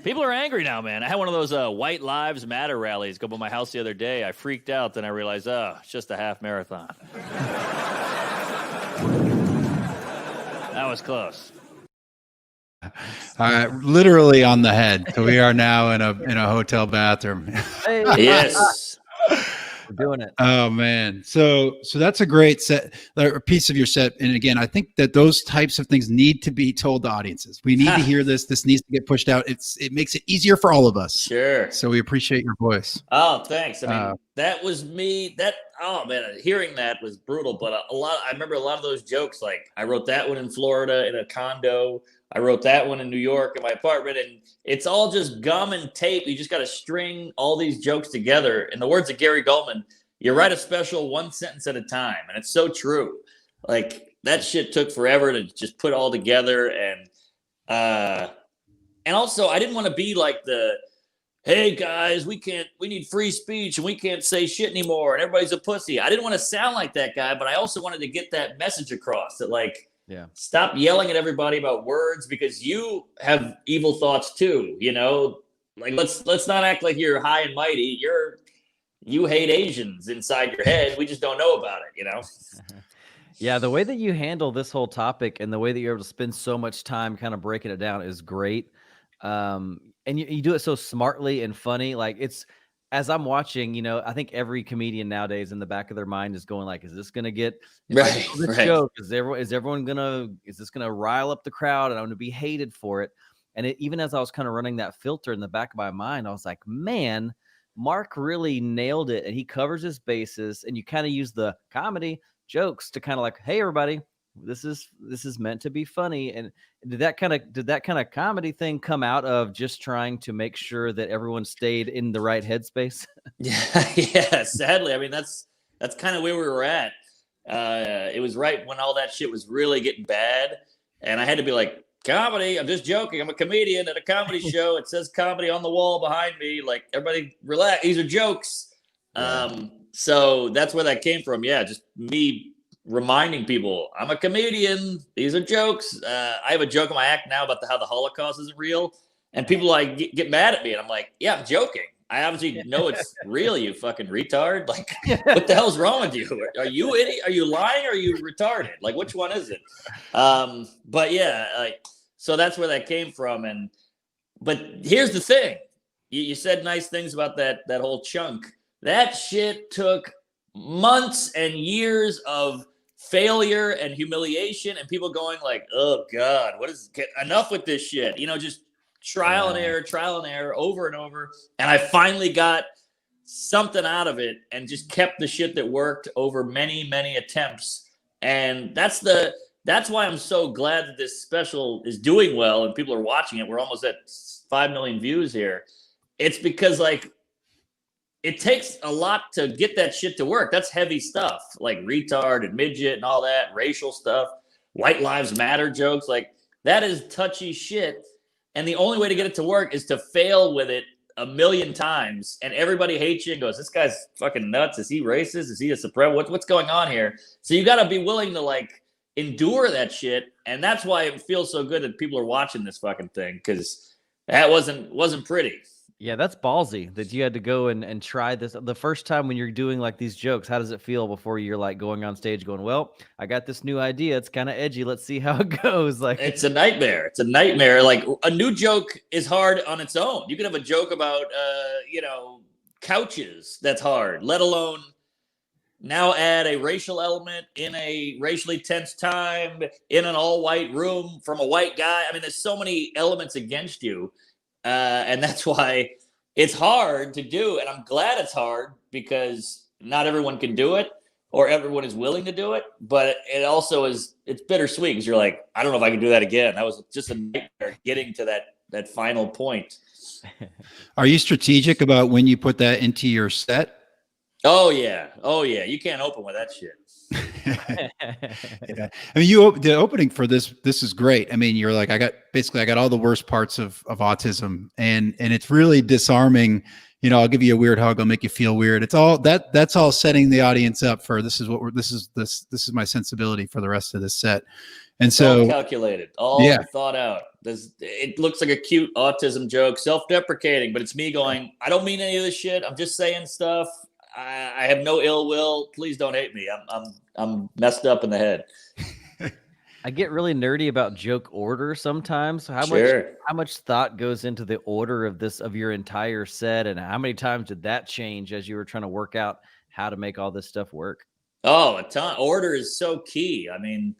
People are angry now, man. I had one of those White Lives Matter rallies go by my house the other day. I freaked out, then I realized, it's just a half marathon. That was close. Literally on the head. So we are now in a hotel bathroom. Hey, Yes. we're doing it. Oh man. So that's a great a piece of your set. And again, I think that those types of things need to be told to audiences. We need to hear this. This needs to get pushed out. It makes it easier for all of us. Sure. So we appreciate your voice. Oh, thanks. I mean, that was me. Hearing that was brutal. But I remember a lot of those jokes. Like, I wrote that one in Florida in a condo. I wrote that one in New York in my apartment, and it's all just gum and tape. You just got to string all these jokes together. In the words of Gary Gulman, you write a special one sentence at a time, and it's so true. Like, that shit took forever to just put all together, and also I didn't want to be like hey guys, we need free speech and we can't say shit anymore and everybody's a pussy. I didn't want to sound like that guy, but I also wanted to get that message across that, like, stop yelling at everybody about words because you have evil thoughts too, Like, let's not act like you're high and mighty. You hate Asians inside your head. We just don't know about it, Yeah, the way that you handle this whole topic and the way that you're able to spend so much time kind of breaking it down is great. And you do it so smartly and funny. Like, it's, as I'm watching, I think every comedian nowadays in the back of their mind is going like, is this going to get joke? Is this going to rile up the crowd and I'm going to be hated for it? And even as I was kind of running that filter in the back of my mind, I was like, man, Mark really nailed it. And he covers his bases, and you kind of use the comedy jokes to kind of like, hey, everybody, this is meant to be funny. And did that kind of comedy thing come out of just trying to make sure that everyone stayed in the right headspace? Yeah, sadly. I mean, that's kind of where we were at. It was right when all that shit was really getting bad. And I had to be like, comedy, I'm just joking. I'm a comedian at a comedy show. It says comedy on the wall behind me. Like, everybody relax. These are jokes. So that's where that came from. Yeah, just me reminding people I'm a comedian. These are jokes. I have a joke in my act now about how the Holocaust isn't real, and people like get mad at me, and I'm like, yeah, I'm joking. I obviously know it's real, you fucking retard. Like, what the hell's wrong with you? Are you idiot? Are you lying? Or are you retarded? Like, which one is it? But yeah, like, so that's where that came from. But here's the thing: you said nice things about that whole chunk. That shit took months and years of failure and humiliation, and people going like, oh God, enough with this shit, just trial and error over and over. And I finally got something out of it and just kept the shit that worked over many, many attempts. And that's why I'm so glad that this special is doing well and people are watching it. We're almost at 5 million views here. It's because, like, it takes a lot to get that shit to work. That's heavy stuff, like retard and midget and all that, racial stuff, White Lives Matter jokes. Like, that is touchy shit. And the only way to get it to work is to fail with it 1,000,000 times. And everybody hates you and goes, this guy's fucking nuts. Is he racist? Is he a supreme? What's going on here? So you got to be willing to, like, endure that shit. And that's why it feels so good that people are watching this fucking thing, because that wasn't pretty. Yeah, that's ballsy that you had to go and try this. The first time when you're doing like these jokes, how does it feel before you're like going on stage going, well, I got this new idea. It's kind of edgy. Let's see how it goes. Like, It's a nightmare. It's a nightmare. Like a new joke is hard on its own. You can have a joke about, couches. That's hard, let alone now add a racial element in a racially tense time in an all white room from a white guy. I mean, there's so many elements against you. And that's why it's hard to do. And I'm glad it's hard because not everyone can do it or everyone is willing to do it. But it also is, it's bittersweet because you're like, I don't know if I can do that again. That was just a nightmare getting to that final point. Are you strategic about when you put that into your set? Oh yeah. You can't open with that shit. Yeah. I mean, the opening for this is great. I mean, you're like, I got all the worst parts of autism, and it's really disarming. You know, I'll give you a weird hug, I'll make you feel weird. It's all that's all setting the audience up for this is my sensibility for the rest of this set. And so all calculated, all thought out. It looks like a cute autism joke, self-deprecating, but it's me going, I don't mean any of this shit. I'm just saying stuff. I have no ill will. Please don't hate me. I'm messed up in the head. I get really nerdy about joke order sometimes. How much thought goes into the order of your entire set, and how many times did that change as you were trying to work out how to make all this stuff work? Oh, a ton. Order is so key. I mean,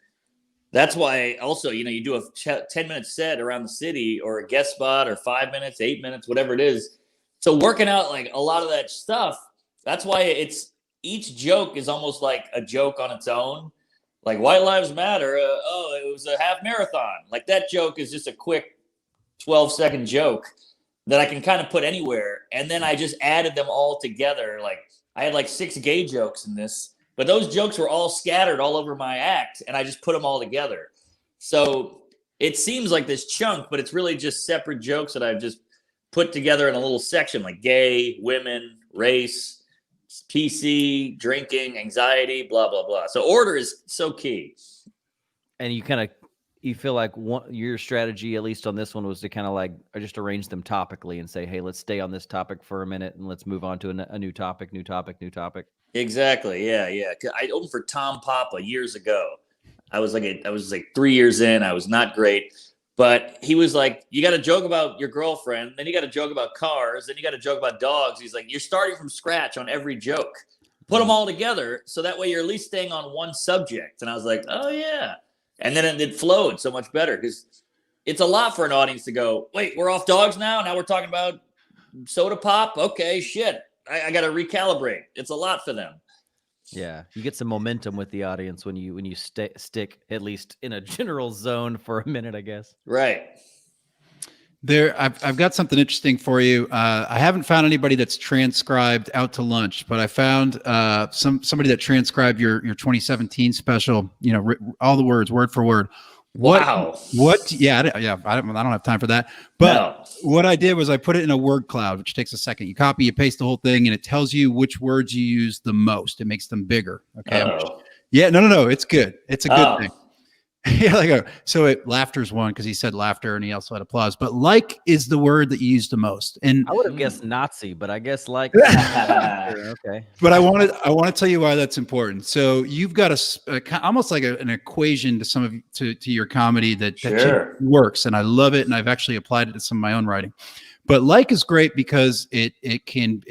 that's why also, you do a 10-minute set around the city or a guest spot or 5 minutes, 8 minutes, whatever it is. So working out like a lot of that stuff, that's why each joke is almost like a joke on its own. Like White Lives Matter. It was a half marathon. Like that joke is just a quick 12-second joke that I can kind of put anywhere. And then I just added them all together. Like I had like 6 gay jokes in this, but those jokes were all scattered all over my act. And I just put them all together. So it seems like this chunk, but it's really just separate jokes that I've just put together in a little section, like gay, women, race, PC, drinking, anxiety, blah, blah, blah. So order is so key. And you feel like your strategy, at least on this one, was to kind of like just arrange them topically and say, hey, let's stay on this topic for a minute and let's move on to a new topic. Exactly. Yeah. I opened for Tom Papa years ago. I was like 3 years in. I was not great. But he was like, you got to joke about your girlfriend, then you got to joke about cars, then you got to joke about dogs. He's like, you're starting from scratch on every joke. Put them all together so that way you're at least staying on one subject. And I was like, oh, yeah. And then it flowed so much better because it's a lot for an audience to go, wait, we're off dogs now? Now we're talking about soda pop? Okay, shit. I got to recalibrate. It's a lot for them. Yeah, you get some momentum with the audience when you stick at least in a general zone for a minute, I guess. Right. I've got something interesting for you. I haven't found anybody that's transcribed Out to Lunch, but I found somebody that transcribed your 2017 special. All the words word for word. Wow. What? Yeah. I don't have time for that. But What I did was I put it in a word cloud, which takes a second. You copy, you paste the whole thing, and it tells you which words you use the most. It makes them bigger. Okay. Yeah. No. It's good. It's a good thing. Yeah. So laughter's one because he said laughter and he also had applause. But like is the word that you use the most. And I would have guessed Nazi, but I guess like. Okay. But I want to tell you why that's important. So you've got almost like an equation to your comedy that works, and I love it, and I've actually applied it to some of my own writing. But like is great because it can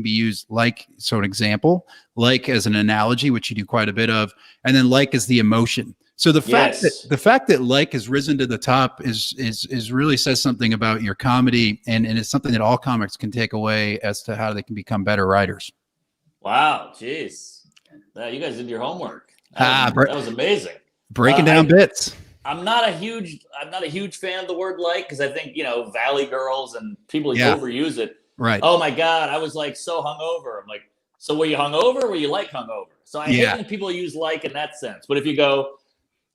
be used like, so an example, like as an analogy, which you do quite a bit of, and then like is the emotion. So the fact that like has risen to the top is really says something about your comedy, and it's something that all comics can take away as to how they can become better writers. Wow, jeez, you guys did your homework. That was amazing. Breaking down bits. I'm not a huge fan of the word like because I think Valley Girls and people overuse it. Right. Oh my God, I was like so hungover. I'm like, so were you hungover? Or were you like hungover? So I hate when people use like in that sense. But if you go,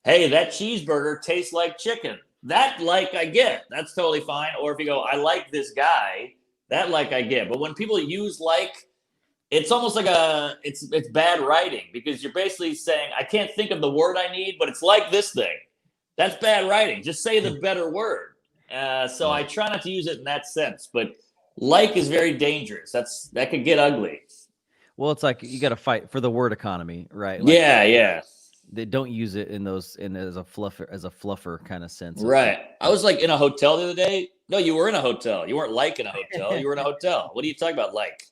hey, that cheeseburger tastes like chicken. That like I get. That's totally fine. Or if you go, I like this guy. That like I get. But when people use like, it's almost like it's bad writing because you're basically saying, I can't think of the word I need, but it's like this thing. That's bad writing. Just say the better word. So I try not to use it in that sense. But like is very dangerous. That could get ugly. Well, it's like you got to fight for the word economy, right? Like, Yeah. they don't use it in as a fluffer kind of sense. Right. I was like in a hotel the other day. No, you were in a hotel. You weren't like in a hotel. You were in a hotel. What are you talking about? Like?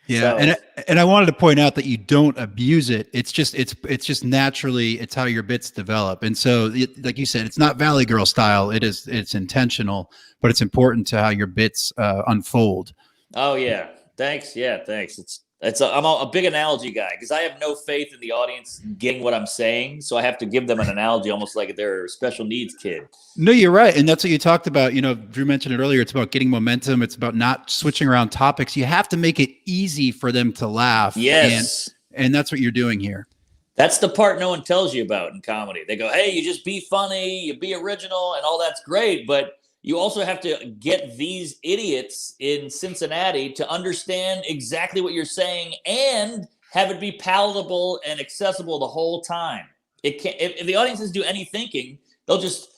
Yeah, So- and I wanted to point out that you don't abuse it. It's just naturally it's how your bits develop. And so, like you said, it's not Valley Girl style. It's intentional, but it's important to how your bits unfold. Oh yeah. Thanks. Yeah. Thanks. I'm a big analogy guy because I have no faith in the audience getting what I'm saying. So I have to give them an analogy almost like they're a special needs kid. No, you're right. And that's what you talked about. You know, Drew mentioned it earlier. It's about getting momentum. It's about not switching around topics. You have to make it easy for them to laugh. Yes. And that's what you're doing here. That's the part no one tells you about in comedy. They go, hey, you just be funny, you be original, and all that's great. But you also have to get these idiots in Cincinnati to understand exactly what you're saying and have it be palatable and accessible the whole time. It can't, if the audiences do any thinking, they'll just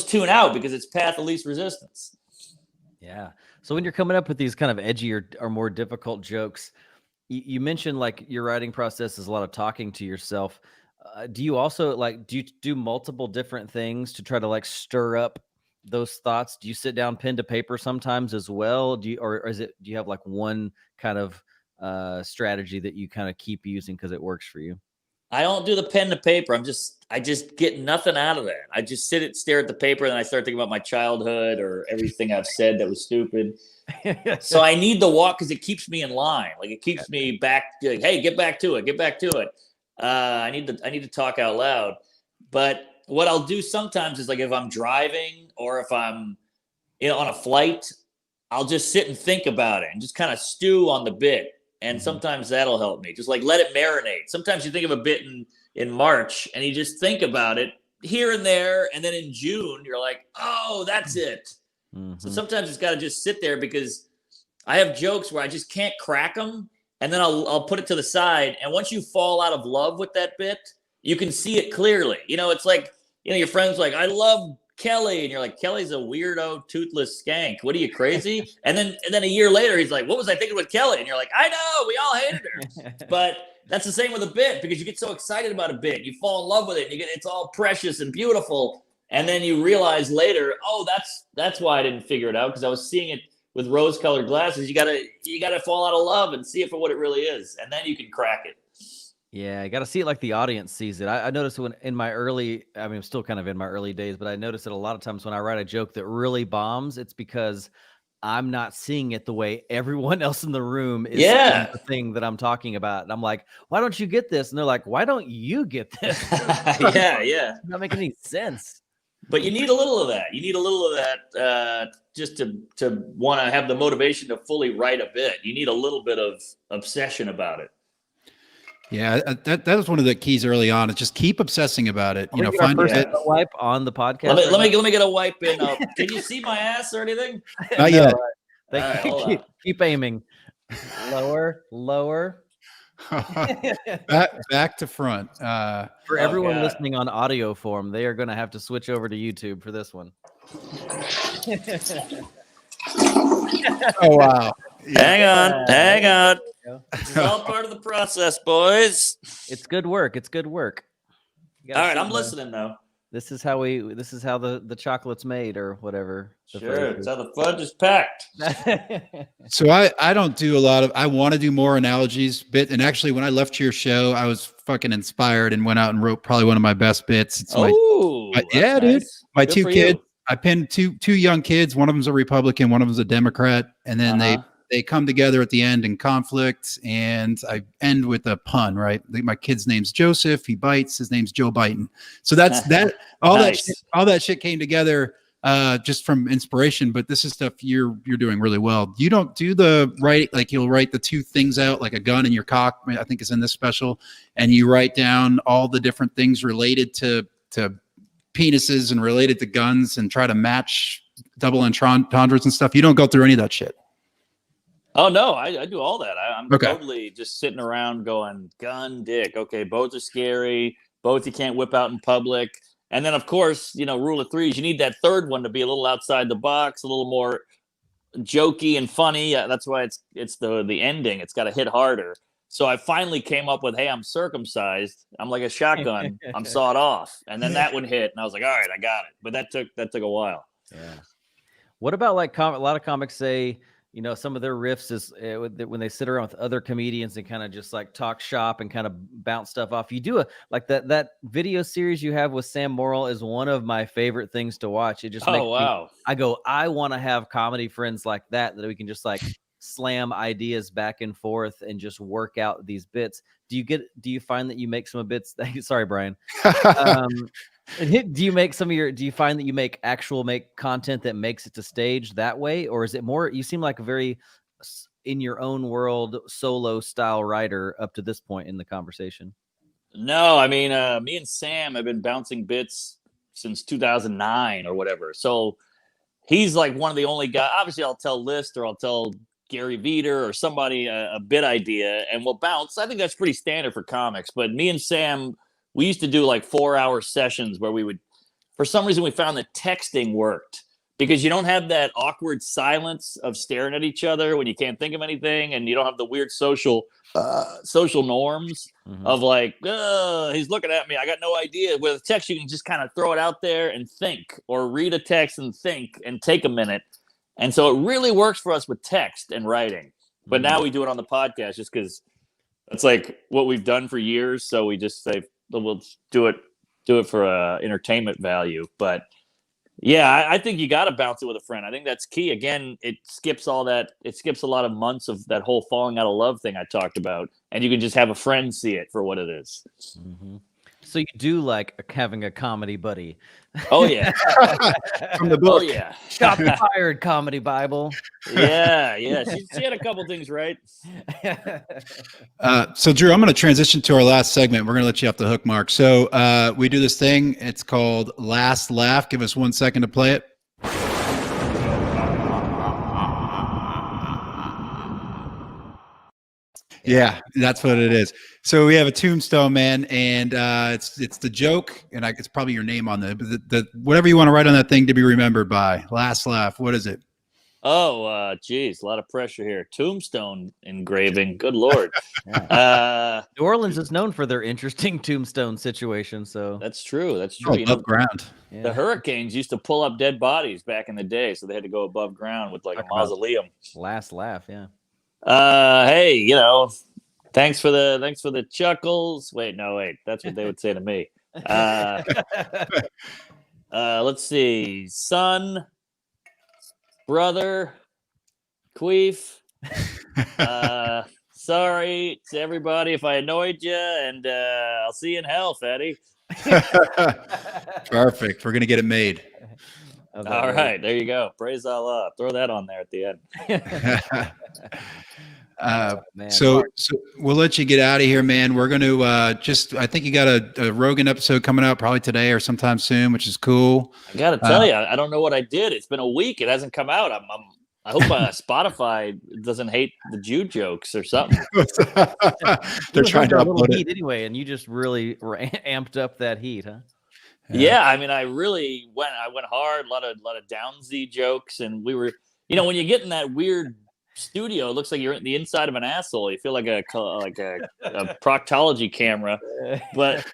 tune out because it's path of least resistance. Yeah. So when you're coming up with these kind of edgy or more difficult jokes, you mentioned like your writing process is a lot of talking to yourself. Do you also do you do multiple different things to try to like stir up those thoughts? Do you sit down pen to paper sometimes as well? Do you have like one kind of strategy that you kind of keep using because it works for you? I don't do the pen to paper. I just get nothing out of that. I just stare at the paper, and I start thinking about my childhood or everything I've said that was stupid. So I need the walk because it keeps me in line. Like it keeps me back. Like, hey, get back to it. Get back to it. I need to talk out loud. But what I'll do sometimes is like if I'm driving or if I'm on a flight, I'll just sit and think about it and just kind of stew on the bit. And sometimes that'll help me. Just like let it marinate. Sometimes you think of a bit in March and you just think about it here and there. And then in June, you're like, oh, that's it. Mm-hmm. So sometimes it's got to just sit there because I have jokes where I just can't crack them. And then I'll put it to the side. And once you fall out of love with that bit, you can see it clearly. It's like, your friend's like, I love Kelly. And you're like, Kelly's a weirdo, toothless skank. What are you, crazy? and then a year later, he's like, what was I thinking with Kelly? And you're like, I know, we all hated her. But that's the same with a bit because you get so excited about a bit. You fall in love with it. It's all precious and beautiful. And then you realize later, oh, that's why I didn't figure it out because I was seeing it with rose-colored glasses. You gotta fall out of love and see it for what it really is. And then you can crack it. Yeah, I got to see it like the audience sees it. I noticed when in my I'm still kind of in my early days, but I noticed that a lot of times when I write a joke that really bombs, it's because I'm not seeing it the way everyone else in the room is seeing the thing that I'm talking about. And I'm like, why don't you get this? And they're like, why don't you get this? Yeah. It's not making any sense. But you need a little of that. You need a little of that just to want to have the motivation to fully write a bit. You need a little bit of obsession about it. Yeah, that was one of the keys early on. Is just keep obsessing about it. Find a wipe on the podcast. Let me get a wipe in. Can you see my ass or anything? Not yet. Keep aiming. Lower. back to front. For everyone listening on audio form, they are going to have to switch over to YouTube for this one. Oh wow! Hang on. It's all part of the process, boys. It's good work. All right, I'm listening now. This is how the chocolate's made or whatever. Sure, it's how the fudge is packed. So I don't do a lot of, I want to do more analogies and actually when I left your show, I was fucking inspired and went out and wrote probably one of my best bits. It's nice. Dude. My Good two for kids, you. I pinned two young kids. One of them's a Republican, one of them's a Democrat. And then they come together at the end in conflict, and I end with a pun, right? My kid's name's Joseph. He bites. His name's Joe Biden. So that's that. All that shit came together just from inspiration. But this is stuff you're doing really well. You don't do the right, like you'll write the two things out, like a gun in your cock. I think is in this special, and you write down all the different things related to penises and related to guns, and try to match double entendres and stuff. You don't go through any of that shit. Oh no, I do all that. I'm totally just sitting around going, gun, dick. Okay, both are scary. Both you can't whip out in public. And then of course, rule of threes. You need that third one to be a little outside the box, a little more jokey and funny. That's why it's the ending. It's got to hit harder. So I finally came up with, hey, I'm circumcised. I'm like a shotgun. I'm sawed off. And then that one hit, and I was like, all right, I got it. But that took a while. Yeah. What about like a lot of comics say, you know, some of their riffs is when they sit around with other comedians and kind of just like talk shop and kind of bounce stuff off. You do like that video series you have with Sam Morrill is one of my favorite things to watch. It just makes I want to have comedy friends like that we can just like slam ideas back and forth and just work out these bits. Do you find that you make some bits? Sorry, Brian. Do you find that you make content that makes it to stage that way, or is it more, you seem like a very in your own world solo style writer up to this point in the conversation? No, I mean, me and Sam have been bouncing bits since 2009 or whatever. So he's like one of the only guys. Obviously, I'll tell List or I'll tell Gary Veeder or somebody a bit idea and we'll bounce. I think that's pretty standard for comics. But me and Sam, we used to do like 4-hour sessions where we would, for some reason, we found that texting worked because you don't have that awkward silence of staring at each other when you can't think of anything, and you don't have the weird social norms of like, he's looking at me, I got no idea. With a text, you can just kind of throw it out there and think, or read a text and think and take a minute. And so it really works for us with text and writing. But now we do it on the podcast just because it's like what we've done for years. So we just say, we'll do it for entertainment value. But yeah, I think you got to bounce it with a friend. I think that's key. Again, it skips a lot of months of that whole falling out of love thing I talked about, and you can just have a friend see it for what it is. Mm-hmm. So you do like having a comedy buddy? Oh yeah, from the book. Oh yeah, Shot fired comedy Bible. Yeah. She had a couple things right. So Drew, I'm going to transition to our last segment. We're going to let you off the hook, Mark. So we do this thing. It's called Last Laugh. Give us 1 second to play it. Yeah, that's what it is. So we have a tombstone, man, and it's the joke, and it's probably your name on the whatever you want to write on that thing to be remembered by. Last laugh. What is it? Oh, geez, a lot of pressure here. Tombstone engraving. Good Lord. New Orleans is known for their interesting tombstone situation. So that's true. That's true. Above ground. Yeah. The Hurricanes used to pull up dead bodies back in the day, so they had to go above ground with like a mausoleum. Last laugh, yeah. Hey, thanks for the chuckles. Wait, that's what they would say to me. Let's see, son, brother, queef. Sorry to everybody if I annoyed you, and I'll see you in hell, Fatty. Perfect. We're gonna get it made. All right, there you go. Praise Allah. Throw that on there at the end. So we'll let you get out of here, man. We're going to I think you got a Rogan episode coming out probably today or sometime soon, which is cool. I got to tell you, I don't know what I did. It's been a week. It hasn't come out. I hope Spotify doesn't hate the Jew jokes or something. They're trying to upload it anyway, and you just really amped up that heat, huh? Yeah, I mean, I went hard. A lot of Downsy jokes, and we were, when you get in that weird studio, it looks like you're in the inside of an asshole. You feel like a proctology camera, but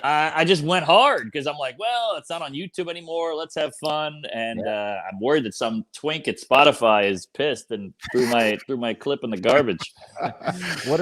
I just went hard because I'm like, well, it's not on YouTube anymore. Let's have fun, and I'm worried that some twink at Spotify is pissed and threw my clip in the garbage. What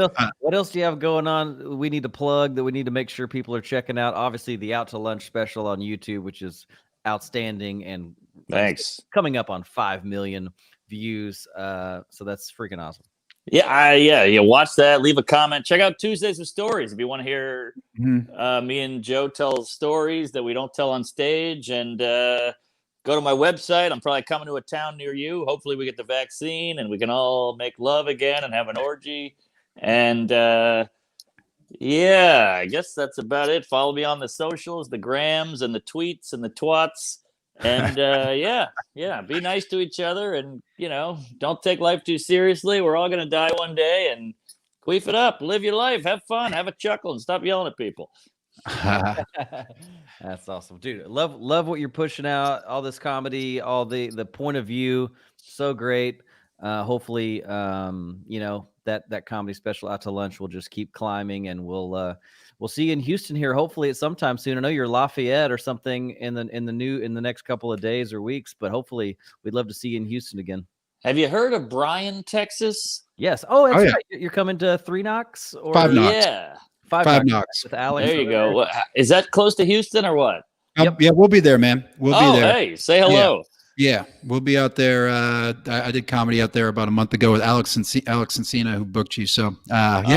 else do you have going on? We need to plug that. We need to make sure people are checking out. Obviously, the Out to Lunch special on YouTube, which is outstanding, and thanks, coming up on 5 million views. So that's freaking awesome. Yeah, watch that, leave a comment, check out Tuesdays with Stories if you want to hear me and Joe tell stories that we don't tell on stage, and go to my website. I'm probably coming to a town near you. Hopefully we get the vaccine and we can all make love again and have an orgy, and I guess that's about it. Follow me on the socials, the grams and the tweets and the twats. And be nice to each other, and don't take life too seriously. We're all gonna die one day, and queef it up, live your life, have fun, have a chuckle, and stop yelling at people. That's awesome, dude. Love what you're pushing out. All this comedy, all the point of view, so great. Hopefully, that comedy special Out to Lunch will just keep climbing, and we'll see you in Houston here. Hopefully, at sometime soon. I know you're Lafayette or something in the next couple of days or weeks, but hopefully, we'd love to see you in Houston again. Have you heard of Bryan, Texas? Yes. Oh, that's yeah. right. You're coming to 3 Knocks or 5 Knocks. Yeah. Five Knocks. with Alex. There you go. What, is that close to Houston or what? Yep. Yeah, we'll be there, man. We'll be there. Hey, say hello. Yeah, we'll be out there. I did comedy out there about a month ago with Alex Encina, who booked you. So,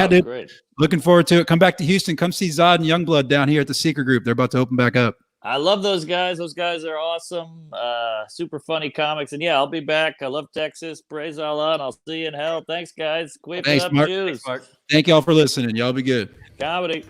dude, Great. looking forward to it. Come back to Houston. Come see Zod and Youngblood down here at the Secret Group. They're about to open back up. I love those guys. Those guys are awesome. Super funny comics. And yeah, I'll be back. I love Texas. Praise Allah, and I'll see you in hell. Thanks, guys. Quip Thanks, up, Mark. Jews. Thank y'all for listening. Y'all be good. Comedy.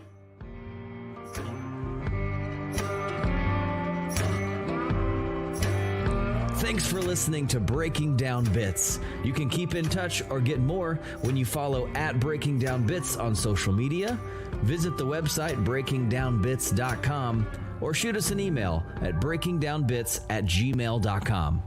Thanks for listening to Breaking Down Bits. You can keep in touch or get more when you follow @Breaking Down Bits on social media, visit the website breakingdownbits.com, or shoot us an email at breakingdownbits@gmail.com.